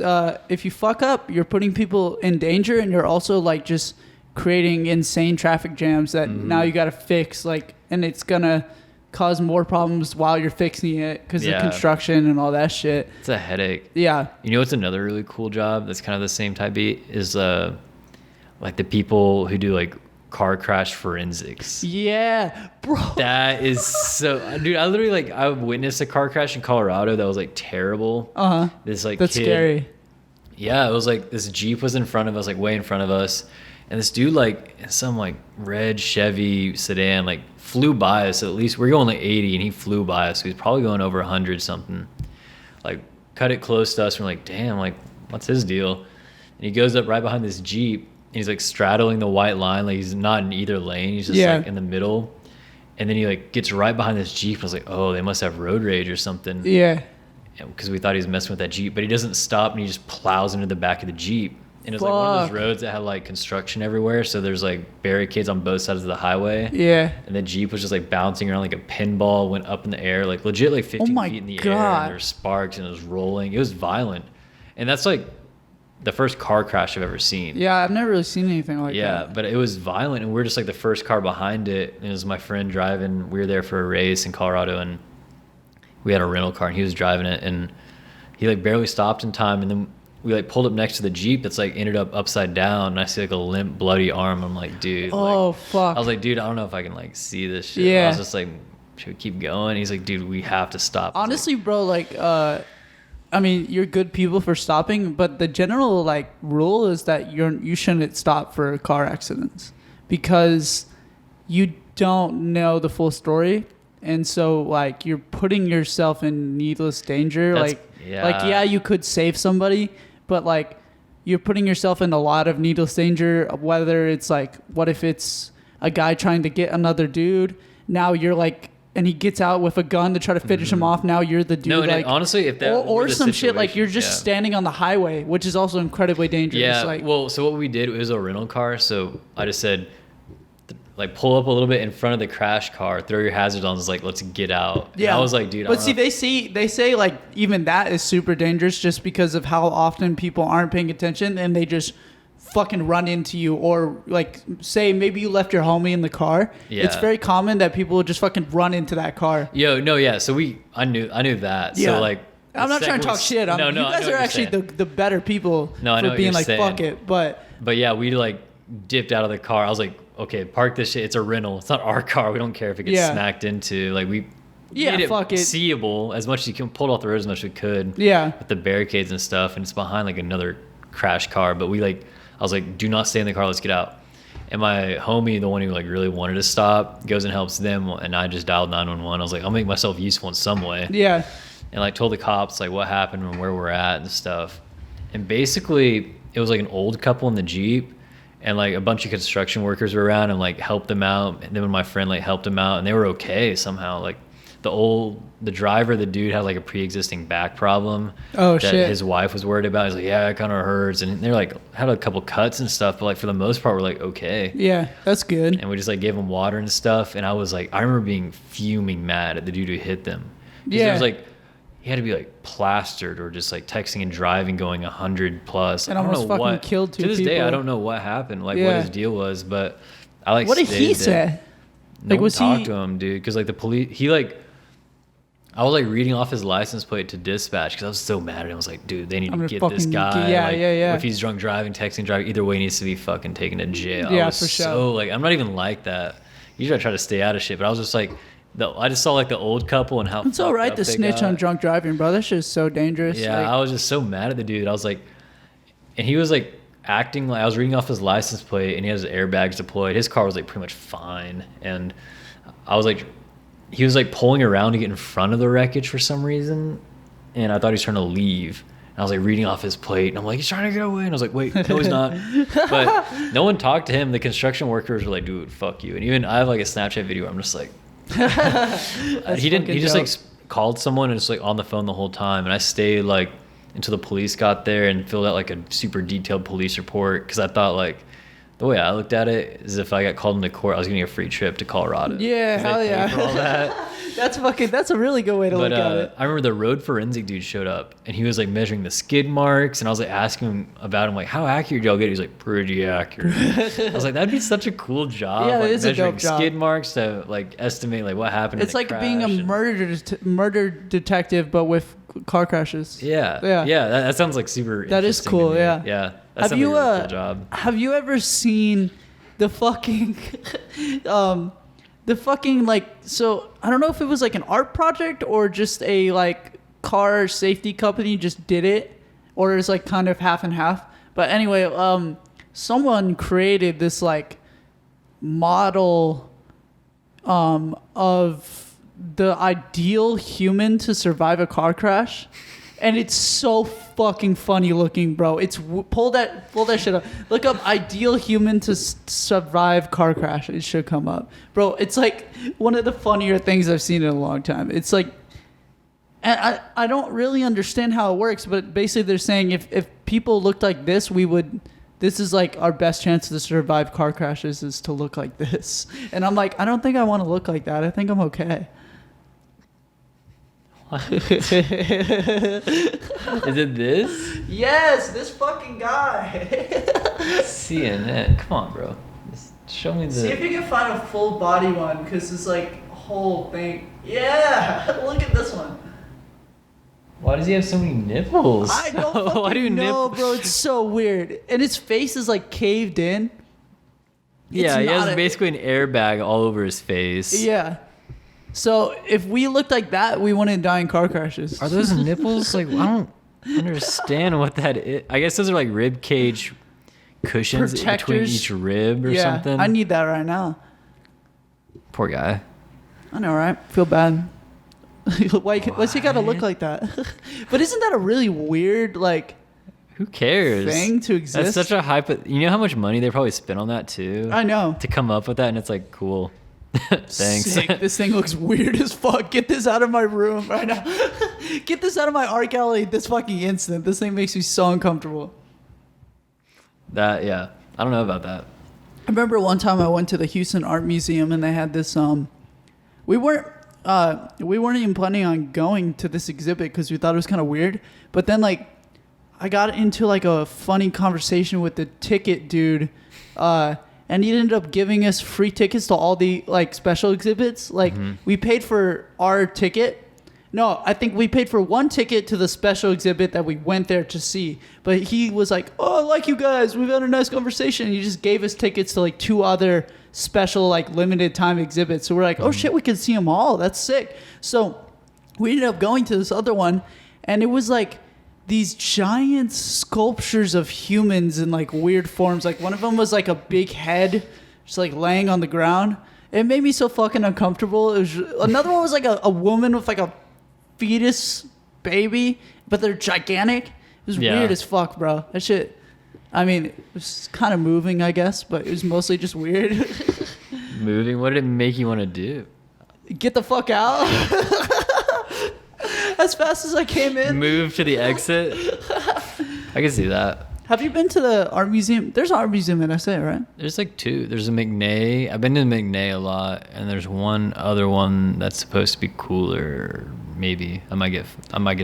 if you fuck up, you're putting people in danger, and you're also like just creating insane traffic jams that now you got to fix. Like, and it's gonna cause more problems while you're fixing it because of construction and all that shit. It's a headache. Yeah. You know what's another really cool job that's kind of the same type beat is like the people who do like car crash forensics. Yeah, bro. That is so, dude. I literally like I witnessed a car crash in Colorado that was like terrible. This like that's kid, scary. Yeah, it was like this Jeep was in front of us, like way in front of us, and this dude like in some like red Chevy sedan like flew by us. At least we're going like 80, and he flew by us. So he's probably going over 100 something. Like cut it close to us. We're like, damn, like what's his deal? And he goes up right behind this Jeep. He's like straddling the white line, like he's not in either lane. He's just like in the middle. And then he like gets right behind this Jeep. I was like, oh, they must have road rage or something. Yeah. Because we thought he was messing with that Jeep, but he doesn't stop and he just plows into the back of the Jeep. And it was like one of those roads that had like construction everywhere. So there's like barricades on both sides of the highway. Yeah. And the Jeep was just like bouncing around like a pinball, went up in the air, like legit like 15 feet in the air. And there were sparks and it was rolling. It was violent. And that's like the first car crash I've ever seen. Yeah, I've never really seen anything like that. Yeah, but it was violent, and we were just like the first car behind it. And it was my friend driving. We were there for a race in Colorado, and we had a rental car, and he was driving it, and he like barely stopped in time. And then we like pulled up next to the Jeep that's like ended up upside down, and I see like a limp, bloody arm. I'm like, dude. Oh, like, fuck. I was like, dude, I don't know if I can like see this shit. Yeah. I was just like, should we keep going? He's like, dude, we have to stop. Honestly, bro, like, I mean, you're good people for stopping, but the general like rule is that you shouldn't stop for car accidents because you don't know the full story, and so like you're putting yourself in needless danger. Yeah, you could save somebody, but like you're putting yourself in a lot of needless danger. Whether it's like, what if it's a guy trying to get another dude? Now you're like. And he gets out with a gun to try to finish him off. Now you're the dude. No, like, honestly, if that or some shit like you're just standing on the highway, which is also incredibly dangerous. Yeah. Like, well, so what we did, it was a rental car. So I just said, like, pull up a little bit in front of the crash car, throw your hazards on. It's like, let's get out. Yeah. And I was like, dude. But see, they say like even that is super dangerous just because of how often people aren't paying attention and they just fucking run into you, or like say maybe you left your homie in the car. Yeah. It's very common that people will just fucking run into that car. So I knew that. Yeah. So like I'm not trying to talk shit. You guys are actually the better people for being like, fuck it. But yeah, we like dipped out of the car. I was like, okay, park this shit. It's a rental. It's not our car. We don't care if it gets smacked into. Like we made it seeable as much as you can, pulled off the road as much as we could. Yeah. With the barricades and stuff, and it's behind like another crash car. But I was like, do not stay in the car. Let's get out. And my homie, the one who like really wanted to stop, goes and helps them. And I just dialed 911. I was like, I'll make myself useful in some way. Yeah. And like told the cops like what happened and where we're at and stuff. And basically it was like an old couple in the Jeep, and like a bunch of construction workers were around and like helped them out. And then when my friend like helped them out, and they were okay somehow. Like the driver, the dude had like a pre-existing back problem that his wife was worried about. He's like, yeah, it kind of hurts. And they're like, had a couple cuts and stuff, but like for the most part, we're like, okay. Yeah, that's good. And we just like gave him water and stuff. And I was like, I remember being fuming mad at the dude who hit them. Yeah. It was like, he had to be like plastered or just like texting and driving going 100 plus. And almost fucking killed 2 people. To this day, I don't know what happened, like what his deal was, but I like what did he say? No one talked to him, dude. Cause like the police, I was like reading off his license plate to dispatch because I was so mad at him. I was like, dude, they need to get this guy. Yeah. If he's drunk driving, texting, driving, either way, he needs to be fucking taken to jail. Yeah, for sure. So like, I'm not even like that. Usually I try to stay out of shit, but I was just like, I just saw like the old couple and how it's all right to snitch on drunk driving, bro. That shit is so dangerous. Yeah, I was just so mad at the dude. I was like, and he was like acting like I was reading off his license plate, and he has airbags deployed. His car was like pretty much fine, and I was like, he was like pulling around to get in front of the wreckage for some reason, and I thought he was trying to leave. And I was like reading off his plate, and I'm like, he's trying to get away. And I was like, wait, no, he's not. But no one talked to him. The construction workers were like, dude, fuck you. And even I have like a Snapchat video where I'm just like, he just like called someone and just like on the phone the whole time. And I stayed like until the police got there and filled out like a super detailed police report, because I thought like, the way I looked at it is if I got called into court, I was getting a free trip to Colorado. Yeah, hell yeah. For all that. That's a really good way to look at it. I remember the road forensic dude showed up, and he was like measuring the skid marks, and I was like asking him about him, like, how accurate y'all get? He's like, pretty accurate. I was like, that'd be such a cool job. Yeah, like, it is a dope job. Skid marks to like estimate like what happened. It's like being a murder detective, but with car crashes. Yeah. That sounds like super. That is cool. Yeah. Yeah. That sounds like a really cool job. Have you ever seen the fucking like, so I don't know if it was like an art project or just a like car safety company just did it, or it's like kind of half and half. But anyway, someone created this like model of the ideal human to survive a car crash. And it's so fucking funny looking, bro. It's pull that shit up. Look up ideal human to survive car crash. It should come up, bro. It's like one of the funnier things I've seen in a long time. It's like, and I don't really understand how it works, but basically they're saying if people looked like this, this is like our best chance to survive car crashes is to look like this. And I'm like, I don't think I want to look like that. I think I'm okay. Is it this? Yes, this fucking guy. CNN. Come on, bro. Just show me the. See if you can find a full body one, because it's like a whole thing. Yeah, look at this one. Why does he have so many nipples? I don't fucking know, bro. It's so weird. And his face is like caved in. Yeah, he has basically an airbag all over his face. Yeah. So if we looked like that, we wouldn't die in car crashes. Are those nipples? Like, I don't understand what that is. I guess those are like rib cage cushions between each rib or something. I need that right Poor guy. I know, right? Feel bad. Why's he gotta look like that? But isn't that a really weird, like, who cares? Thing to exist? That's such a hype. You know how much money they probably spent on that too? I know. To come up with that, and it's like, cool. Thanks. Sick. This thing looks weird as fuck. Get this out of my room right now. Get this out of my art gallery this fucking instant. This thing makes me so uncomfortable. I don't know about that. I remember one time I went to the Houston Art Museum and they had this we weren't even planning on going to this exhibit because we thought it was kind of weird, but then like I got into like a funny conversation with the ticket dude, and he ended up giving us free tickets to all the like special exhibits. Like we paid for our ticket. No, I think we paid for one ticket to the special exhibit that we went there to see. But he was like, "Oh, I like you guys. We've had a nice conversation." And he just gave us tickets to like 2 other special like limited time exhibits. So we're like, "Oh shit, we can see them all. That's sick." So we ended up going to this other one, and it was like these giant sculptures of humans in like weird forms. Like one of them was like a big head just like laying on the ground. It made me so fucking uncomfortable. It was another one was like a woman with like a fetus baby, but they're gigantic. It was weird as fuck, bro. That shit, I mean, it was kind of moving, I guess, but it was mostly just weird. Moving? What did it make you want to do? Get the fuck out. As fast as I came in. Move to the exit. I can see that. Have you been to the art museum? There's an art museum in SA, right? There's like 2. There's a McNay. I've been to McNay a lot, and there's one other one that's supposed to be cooler. Maybe I might get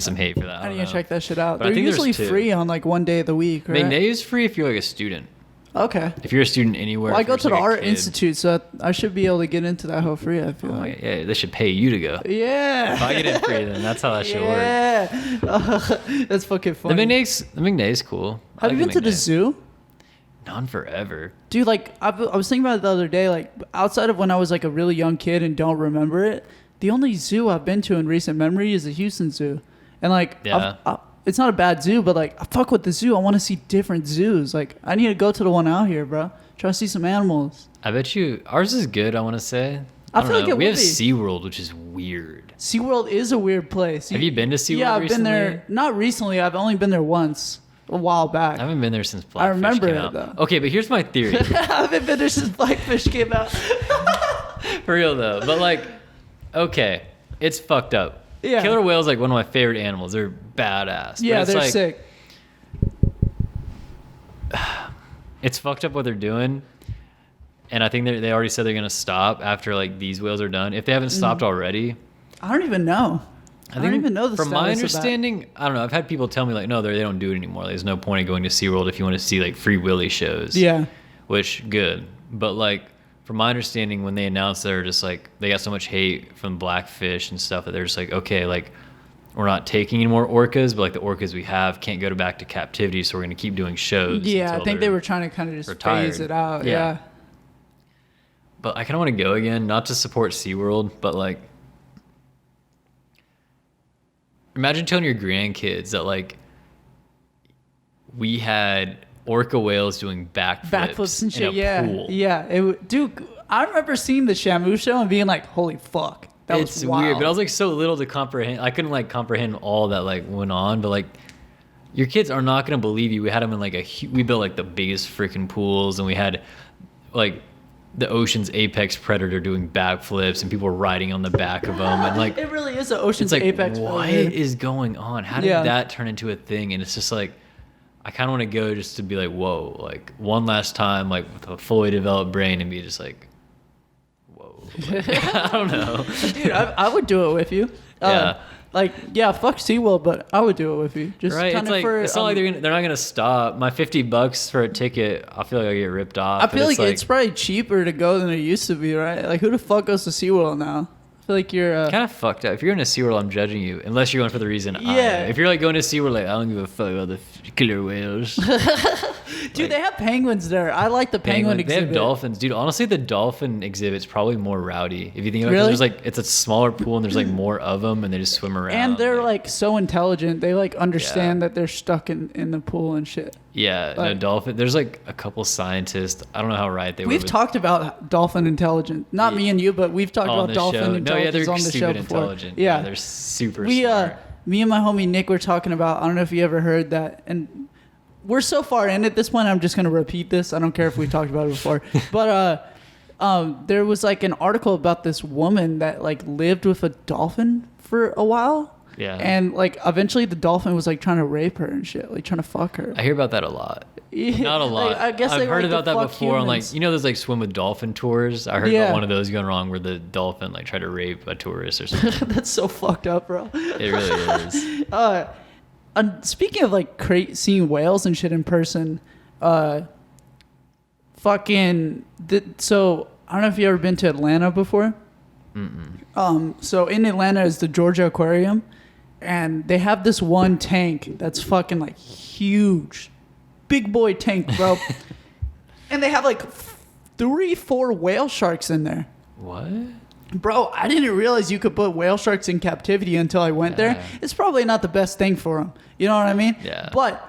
some hate for that. I need to check that shit out. But they're usually free on like one day of the week, right? McNay is free if you're like a student. Okay. If you're a student anywhere. Well, I go to the Art Institute, so I should be able to get into that whole free, I feel like. Yeah, they should pay you to go. Yeah. If I get in free, then that's how that should work. Yeah. That's fucking funny. The McNay's cool. Have you been to the zoo? Not forever. Dude, like, I was thinking about it the other day, like, outside of when I was like a really young kid and don't remember it, the only zoo I've been to in recent memory is the Houston Zoo. And like, it's not a bad zoo, but like I fuck with the zoo. I want to see different zoos. Like I need to go to the one out here, bro. Try to see some animals. I bet you ours is good. I want to say. I feel like it we would have be. SeaWorld, which is weird. SeaWorld is a weird place. Have you been to SeaWorld Yeah, I've recently? been there. Not recently. I've only been there once, a while back. I haven't been there since Blackfish remember came it, out. though. Okay, but here's my theory. I haven't been there since Blackfish came out. For real though. But like, okay, it's fucked up. Yeah. Killer whales like one of my favorite animals. They're badass. But Yeah, it's they're like, sick. It's fucked up what they're doing. And I think they already said they're gonna stop after like these whales are done. If they haven't stopped already, I don't even know. I don't even know the From my status of that. understanding, I don't know. I've had people tell me like, no, they don't do it anymore. There's no point in going to SeaWorld if you want to see like Free Willy shows. Yeah. Which good, but like from my understanding, when they announced they're just like they got so much hate from Blackfish and stuff that they're just like, okay, like we're not taking any more orcas, but like the orcas we have can't go back to captivity, so we're gonna keep doing shows. Yeah, I until think they they're were trying to kind of just retired. phase it out. Yeah. Yeah. But I kind of want to go again, not to support SeaWorld, but like, imagine telling your grandkids that like we had orca whales doing Backflips and in shit. a Yeah. pool. Yeah. Dude, I remember seeing the Shamu show and being like, holy fuck. That It's was wild. weird, but I was like so little to comprehend. I couldn't like comprehend all that like went on, but like your kids are not gonna believe you. We had them in like we built like the biggest freaking pools, and we had like the ocean's apex predator doing backflips, and people were riding on the back of them, and like it really is an Ocean's it's like Apex. what predator. is going on? How did Yeah. that turn into a thing? And it's just like I kind of want to go just to be like, whoa, like one last time, like with a fully developed brain, and be just like, whoa. Like, I don't know. Dude, I would do it with you. Yeah. Like, yeah, fuck SeaWorld, but I would do it with you. Just Right, kind it's of like for. it's not like they're not gonna stop. My $50 for a ticket, I feel like I get ripped off. I but feel like it's probably cheaper to go than it used to be, right? Like, who the fuck goes to SeaWorld now? I feel like you're. kind of fucked up. If you're going to SeaWorld, I'm judging you, unless you're going for the reason I Yeah. am. If you're like going to SeaWorld, like I don't give a fuck about the killer whales. Dude, they have penguins there. I like the penguin They exhibit. have dolphins, dude. Honestly, the dolphin exhibit's probably more rowdy if you think about it. 'Cause Really? There's like it's a smaller pool and there's like more of them, and they just swim around. And they're like so intelligent. They like understand Yeah. that they're stuck in the pool and shit. yeah, no like- dolphin. There's like a couple scientists. I don't know how right they were. We've but- talked about dolphin intelligence. Not me and you, but we've talked on about the dolphin show. No, intelligence yeah, they're on the show stupid before. intelligent. Yeah. They're super We smart. me and my homie Nick were talking about. I don't know if you ever heard that, and we're so far in at this point. I'm just gonna repeat this. I don't care if we talked about it before, but there was like an article about this woman that like lived with a dolphin for a while. Yeah. And like eventually the dolphin was like trying to rape her and shit, like trying to fuck her. I hear about that a lot. Yeah, Not a lot. like, I guess I've they heard like about to that fuck before on like humans. you know those like swim with dolphin tours. I heard Yeah. about one of those going wrong where the dolphin like tried to rape a tourist or something. That's so fucked up, bro. It really is. Speaking of like seeing whales and shit in person, so I don't know if you ever been to Atlanta before. So in Atlanta is the Georgia Aquarium, and they have this one tank that's fucking like huge, big boy tank, bro. And they have like 3-4 whale sharks in there. What? Bro, I didn't realize you could put whale sharks in captivity until I went there. Yeah. It's probably not the best thing for them. You know what I mean? Yeah. But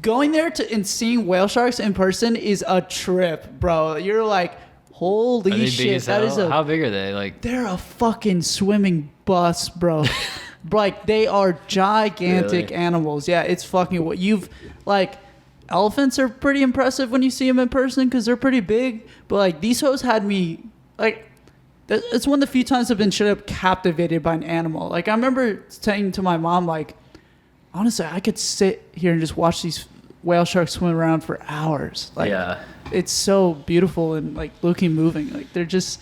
going there and seeing whale sharks in person is a trip, bro. You're like, Are holy they big shit, as that hell? is a. How big are they? Like They're a fucking swimming bus, bro. Like they are gigantic Really? animals. Yeah, it's fucking what you've like. Elephants are pretty impressive when you see them in person because they're pretty big. But like these hoes had me like. It's one of the few times I've been straight up captivated by an animal. Like I remember saying to my mom, like, honestly, I could sit here and just watch these whale sharks swim around for hours. Like, yeah. it's so beautiful and like looking, moving. Like they're just,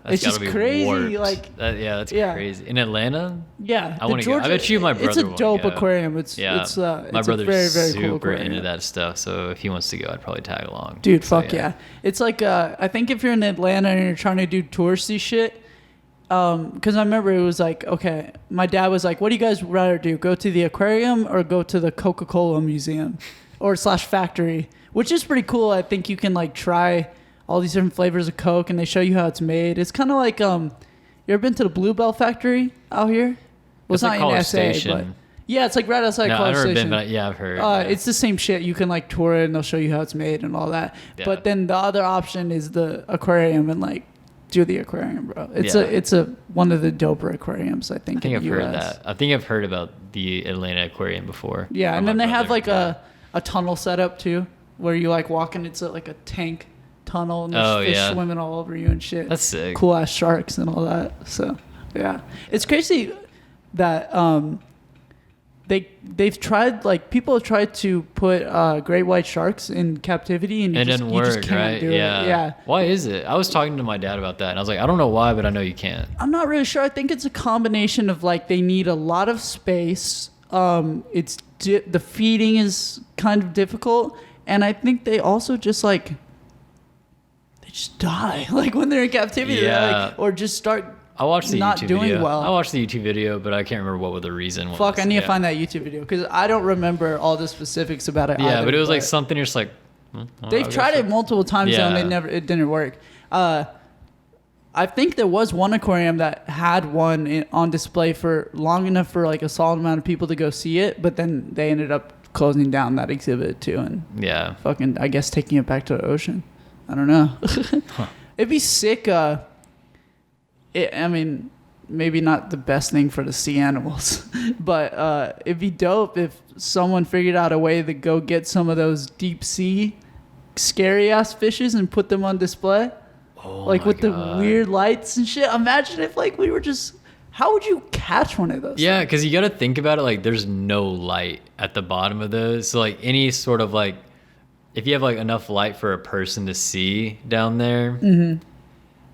That's it's just gotta be crazy. warped. Like, That's yeah. crazy. In Atlanta? yeah, I the wanna go. I Georgia- bet you my It's brother a wanna dope go. aquarium. It's Yeah. it's My it's a brother's very very super cool aquarium. into that stuff, so if he wants to go, I'd probably tag along. Dude, So, fuck yeah. It's like, I think if you're in Atlanta and you're trying to do touristy shit, because I remember it was like, okay, my dad was like, what do you guys rather do? Go to the aquarium or go to the Coca-Cola museum or / factory, which is pretty cool. I think you can like try all these different flavors of Coke and they show you how it's made. It's kind of like, you ever been to the Bluebell factory out here? Well, it's It's like not in College SA, Station. but Yeah, it's like right outside No, College I've never Station. been, but yeah, I've heard. Yeah. It's the same shit. You can like tour it and they'll show you how it's made and all that. Yeah. But then the other option is the aquarium and like do the aquarium, bro. It's Yeah. it's one of the doper aquariums I think. I think in I've the heard US. that. I think I've heard about the Atlanta Aquarium before. Yeah, From and my then they have brother. like Yeah. a tunnel setup too, where you like walk in. It's like a tank tunnel and there's Oh, fish yeah. swimming all over you and shit. That's sick. Cool ass sharks and all that. So yeah, it's crazy that they've tried, like, people have tried to put great white sharks in captivity and It you didn't just work, can't right? do Yeah. it. Yeah. Why is it? I was talking to my dad about that, and I was like, I don't know why, but I know you can't. I'm not really sure. I think it's a combination of like they need a lot of space. The feeding is kind of difficult, and I think they also just like they just die like when they're in captivity, Yeah. like, or just start. I watched the not YouTube doing video. well. I watched the YouTube video, but I can't remember what the reason was. Fuck, I need Yeah. to find that YouTube video because I don't remember all the specifics about it. Yeah, either, but it was like something you're just like. They've tried it multiple times though, and Yeah. it didn't work. I think there was one aquarium that had one on display for long enough for like a solid amount of people to go see it, but then they ended up closing down that exhibit too and Yeah. fucking, I guess, taking it back to the ocean. I don't know. It'd be sick. I mean, maybe not the best thing for the sea animals, but it'd be dope if someone figured out a way to go get some of those deep sea scary ass fishes and put them on display. Oh Like my with the God. weird lights and shit. Imagine if like we were just, how would you catch one of those? Yeah, because you got to think about it. Like, there's no light at the bottom of those. So, like, any sort of like, if you have like enough light for a person to see down there,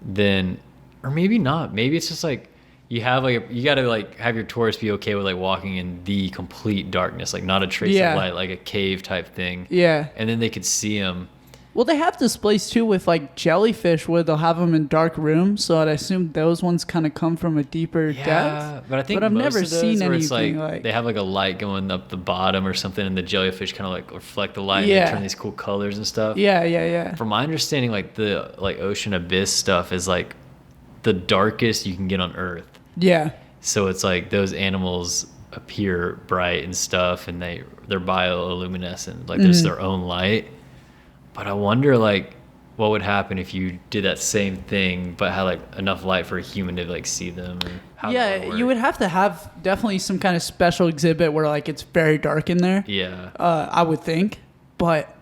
then, or maybe not. Maybe it's just like you have like you got to like have your tourists be okay with like walking in the complete darkness, like not a trace Yeah. of light, like a cave type thing. Yeah. And then they could see them. Well, they have displays too with like jellyfish where they'll have them in dark rooms. So I'd assume those ones kind of come from a deeper depth. But I think I've most never of those seen where it's anything like, like they have like a light going up the bottom or something, and the jellyfish kind of like reflect the light and Yeah. they turn these cool colors and stuff. Yeah. From my understanding, like the like ocean abyss stuff is like the darkest you can get on Earth. Yeah. So it's like those animals appear bright and stuff, and they're bioluminescent, like there's their own light. But I wonder like what would happen if you did that same thing but had like enough light for a human to like see them, or how that would work. You would have to have definitely some kind of special exhibit where like it's very dark in there. Yeah. I would think, but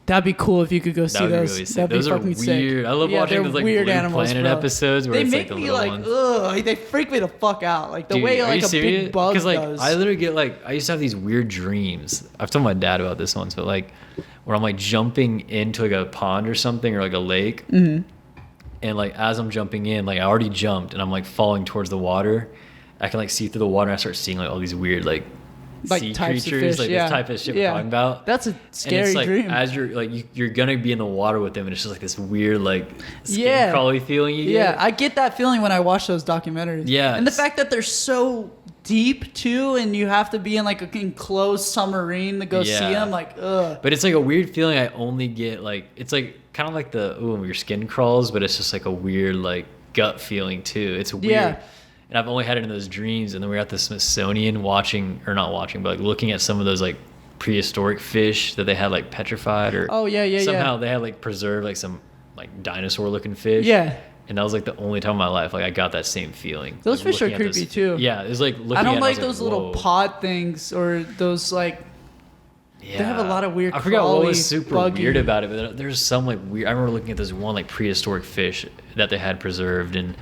that'd be cool if you could go see That would be those. really sick. That'd Those be are fucking weird. sick. I love watching they're those like weird Blue animals, Planet bro. episodes where They it's make like the me little like, ones. ugh, they freak me the fuck out. Like the Dude, way are like you a serious? big bug Because like does. I literally get like I used to have these weird dreams. I've told my dad about this once, but like where I'm like jumping into like a pond or something or like a lake, and like as I'm jumping in, like I already jumped and I'm like falling towards the water. I can like see through the water and I start seeing like all these weird like sea types of creatures, fish, like yeah. this type of shit Yeah. we're talking about. That's a And scary it's like dream. as you're like you're gonna be in the water with them, and it's just like this weird like skin Yeah. crawly feeling you Yeah, get. I get that feeling when I watch those documentaries. Yeah, and the it's- fact that they're so deep too, and you have to be in like an enclosed submarine to go see Yeah. them. Like, ugh. But it's like a weird feeling I only get like it's like kind of like the when your skin crawls, but it's just like a weird like gut feeling too. It's weird. Yeah. And I've only had it in those dreams, and then we were at the Smithsonian watching, or not watching, but like looking at some of those like prehistoric fish that they had like petrified, or Oh, yeah. somehow they had like preserved like some like dinosaur looking fish. Yeah. And that was like the only time in my life like I got that same feeling. Those Like, fish are looking at creepy, this- too. Yeah, it's like looking I don't at it, like was those little whoa. pod things or those like. Yeah. have a lot of weird I forgot what was crawly, super buggy- weird about it, but there's some like weird. I remember looking at this one like prehistoric fish that they had preserved, and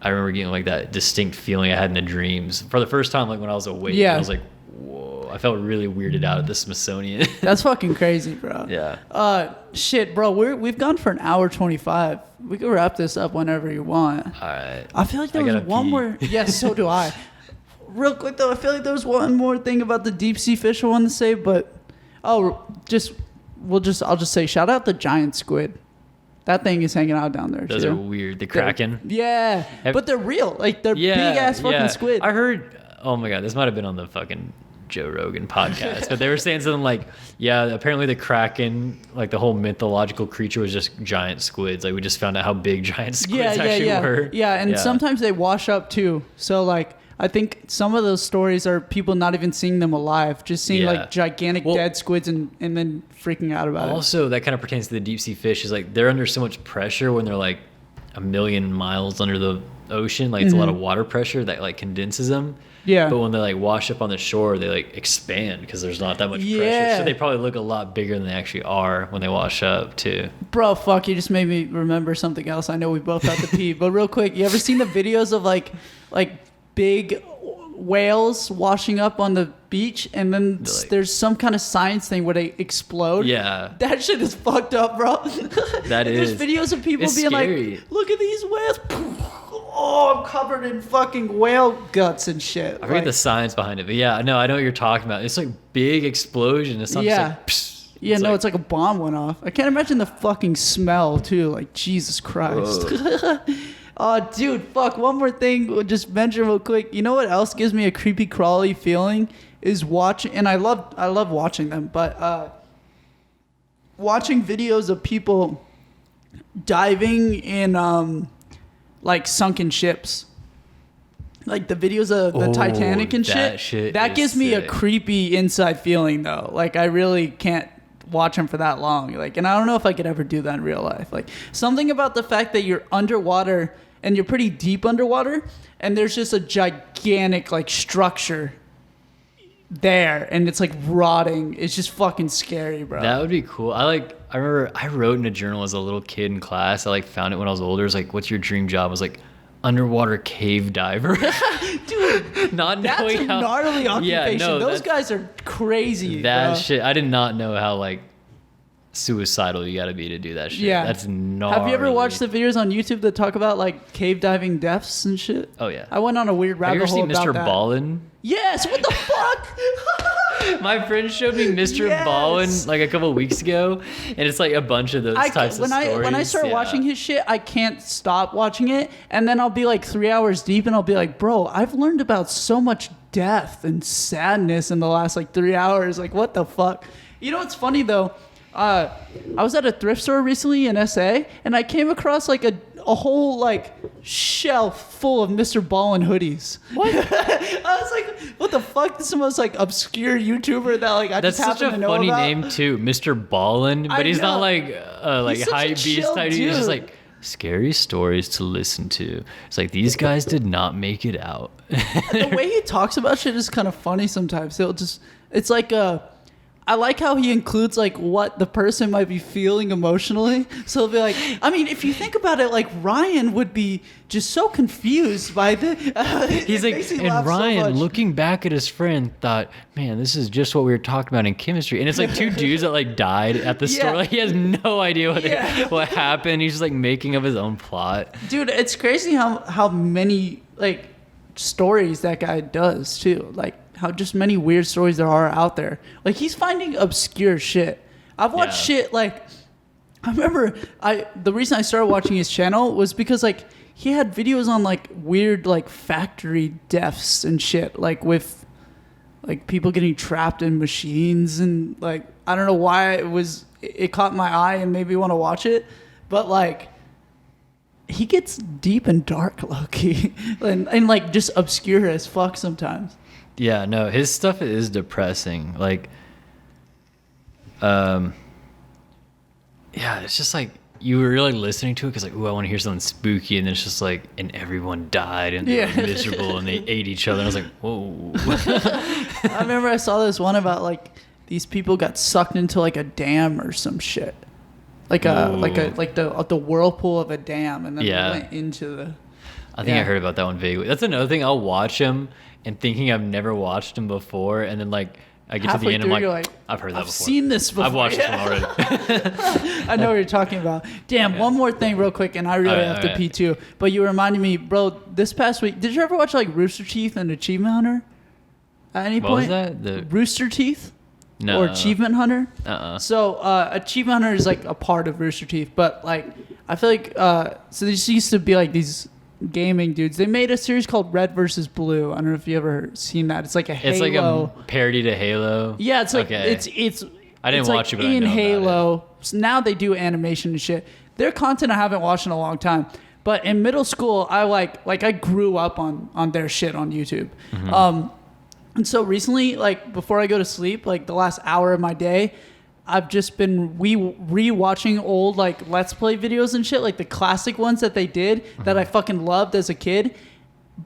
I remember getting like that distinct feeling I had in the dreams for the first time, like when I was awake. Yeah. I was like, whoa! I felt really weirded out at the Smithsonian. That's fucking crazy, bro. Yeah. Shit, bro. We've gone for an hour 25. We can wrap this up whenever you want. All right. I feel like there I was gotta one pee. more. Yes, so do I. Real quick though, I feel like there was one more thing about the deep sea fish I wanted to say, but I'll just say shout out the giant squid. That thing is hanging out down there. Those too. are weird. The Kraken. Yeah, but they're real. Like they're big ass fucking squid. I heard. Oh my god, this might have been on the fucking Joe Rogan podcast, but they were saying something like, yeah, apparently the Kraken, like the whole mythological creature, was just giant squids. Like we just found out how big giant squids actually were. Yeah, and sometimes they wash up too. So like I think some of those stories are people not even seeing them alive, just seeing like gigantic dead squids and then freaking out about it. Also, that kind of pertains to the deep sea fish. Is like they're under so much pressure when they're like a million miles under the ocean. Like it's a lot of water pressure that like condenses them. Yeah. But when they like wash up on the shore, they like expand because there's not that much pressure. So they probably look a lot bigger than they actually are when they wash up too. Bro, fuck, you just made me remember something else. I know we both have to pee, but real quick, you ever seen the videos of like big whales washing up on the beach and then there's some kind of science thing where they explode? Yeah. That shit is fucked up, bro. That is. There's videos of people being scary. like, look at these whales. Oh, I'm covered in fucking whale guts and shit. I forget the science behind it, but yeah, no, I know what you're talking about. It's like big explosion. It's not just like, psh, it's like a bomb went off. I can't imagine the fucking smell too. Like, Jesus Christ. Oh, dude, fuck. One more thing we'll just mention real quick. You know what else gives me a creepy crawly feeling is watching, and I love watching them, but watching videos of people diving in like sunken ships, like the videos of the Titanic and shit. That gives me a creepy inside feeling though. Like I really can't watch them for that long. Like, and I don't know if I could ever do that in real life. Like something about the fact that you're underwater and you're pretty deep underwater, and there's just a gigantic like structure there, and it's like rotting. It's just fucking scary, bro. That would be cool. I remember I wrote in a journal as a little kid in class. I like found it when I was older. It was like, what's your dream job? I was like, underwater cave diver. Dude, not that's knowing a gnarly occupation. Yeah, no, those guys are crazy. That bro. shit, I did not know how like suicidal you gotta be to do that shit. Yeah, that's gnarly. Have you ever watched the videos on YouTube that talk about like cave diving deaths and shit? Oh yeah, I went on a weird rabbit hole about that. Have you ever seen Mr. Ballin? Yes. What the fuck? My friend showed me Mr. Ballin like a couple weeks ago, and it's like a bunch of those types of stories. When I start watching his shit, I can't stop watching it, and then I'll be like 3 hours deep, and I'll be like, bro, I've learned about so much death and sadness in the last like 3 hours. Like, what the fuck? You know what's funny though? I was at a thrift store recently in SA, and I came across like a whole like shelf full of Mr. Ballin hoodies. What? I was like, what the fuck? This is the most like obscure YouTuber that like I That's just happen to know such a funny about. name too, Mr. Ballin. But he's not like hype beast type. He's just like scary stories to listen to. It's like these guys did not make it out. The way he talks about shit is kind of funny sometimes. It's like I like how he includes like what the person might be feeling emotionally. So he'll be like, I mean, if you think about it, like Ryan would be just so confused by the. He's like, and Ryan, looking back at his friend, thought, man, this is just what we were talking about in chemistry. And it's like two dudes that like died at the store. Like he has no idea what happened. He's just like making up his own plot. Dude, it's crazy how many like stories that guy does too. Like how just many weird stories there are out there. Like he's finding obscure shit. I've watched shit like I remember the reason I started watching his channel was because like he had videos on like weird like factory deaths and shit, like with like people getting trapped in machines, and like I don't know why it caught my eye and made me want to watch it, but like he gets deep and dark, low-key, and like just obscure as fuck sometimes. Yeah, no, his stuff is depressing. Like, yeah, it's just like you were really listening to it because like, ooh, I want to hear something spooky, and then it's just like, and everyone died and they were miserable and they ate each other. And I was like, whoa. I remember I saw this one about like these people got sucked into like a dam or some shit, like the whirlpool of a dam, and then they went into the. I think I heard about that one vaguely. That's another thing. I'll watch him and thinking I've never watched him before, and then like I get to the end, I'm like, I've heard that before. I've seen this before. I've watched this one already. I know what you're talking about. Damn, one more thing real quick, and I really have to pee too. But you reminded me, bro, this past week, did you ever watch like Rooster Teeth and Achievement Hunter? At any point? What was that? Rooster Teeth? No. Or Achievement Hunter? So Achievement Hunter is like a part of Rooster Teeth, but like I feel like so there used to be like these gaming dudes. They made a series called Red versus Blue. I don't know if you ever seen that. It's like a Halo. It's like a parody to Halo. Yeah, it's like it's. I didn't watch it, but I know in Halo. about So now they do animation and shit. Their content I haven't watched in a long time, But in middle school, I I grew up on their shit on YouTube. And so recently, like before I go to sleep, like the last hour of my day, I've just been re-watching old like Let's Play videos and shit, like the classic ones that they did that I fucking loved as a kid.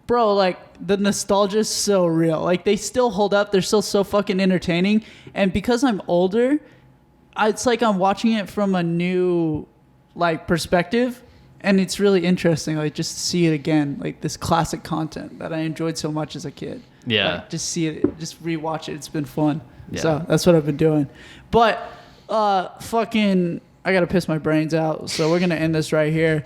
Bro, like the nostalgia is so real. Like they still hold up. They're still so fucking entertaining. And because I'm older, it's like I'm watching it from a new like perspective. And it's really interesting, like just to see it again, like this classic content that I enjoyed so much as a kid. Yeah. Like, just see it, just rewatch it. It's been fun. Yeah. So that's what I've been doing. But fucking, I gotta piss my brains out. So we're gonna end this right here.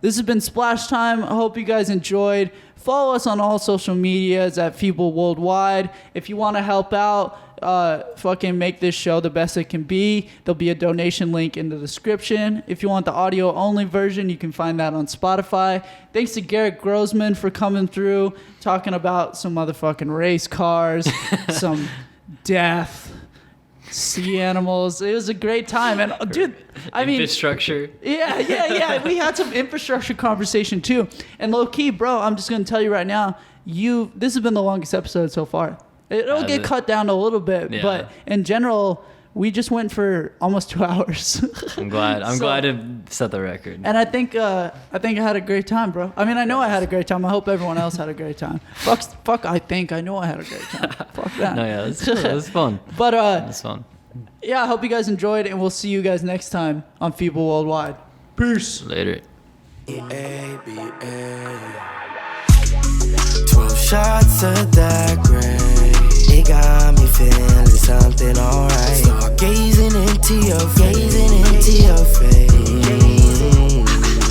This has been Splash Time. I hope you guys enjoyed. Follow us on all social medias at Feeble Worldwide. If you want to help out, fucking make this show the best it can be. There'll be a donation link in the description. If you want the audio only version, you can find that on Spotify. Thanks to Garrett Grossman for coming through, talking about some motherfucking race cars, some death, sea animals. It was a great time. And dude, I mean, infrastructure. Yeah. We had some infrastructure conversation too. And low key, bro, I'm just gonna tell you right now, this has been the longest episode so far. It'll get cut down a little bit, but in general, we just went for almost 2 hours. I'm glad to set the record. And I think I had a great time, bro. I mean, I know I had a great time. I hope everyone else had a great time. Fuck. I know I had a great time. Fuck that. No, yeah, it was fun. But it's fun. Yeah, I hope you guys enjoyed, and we'll see you guys next time on Feeble Worldwide. Peace. Later. 12 shots of that gray. It got me feeling something alright. Start gazing into your face.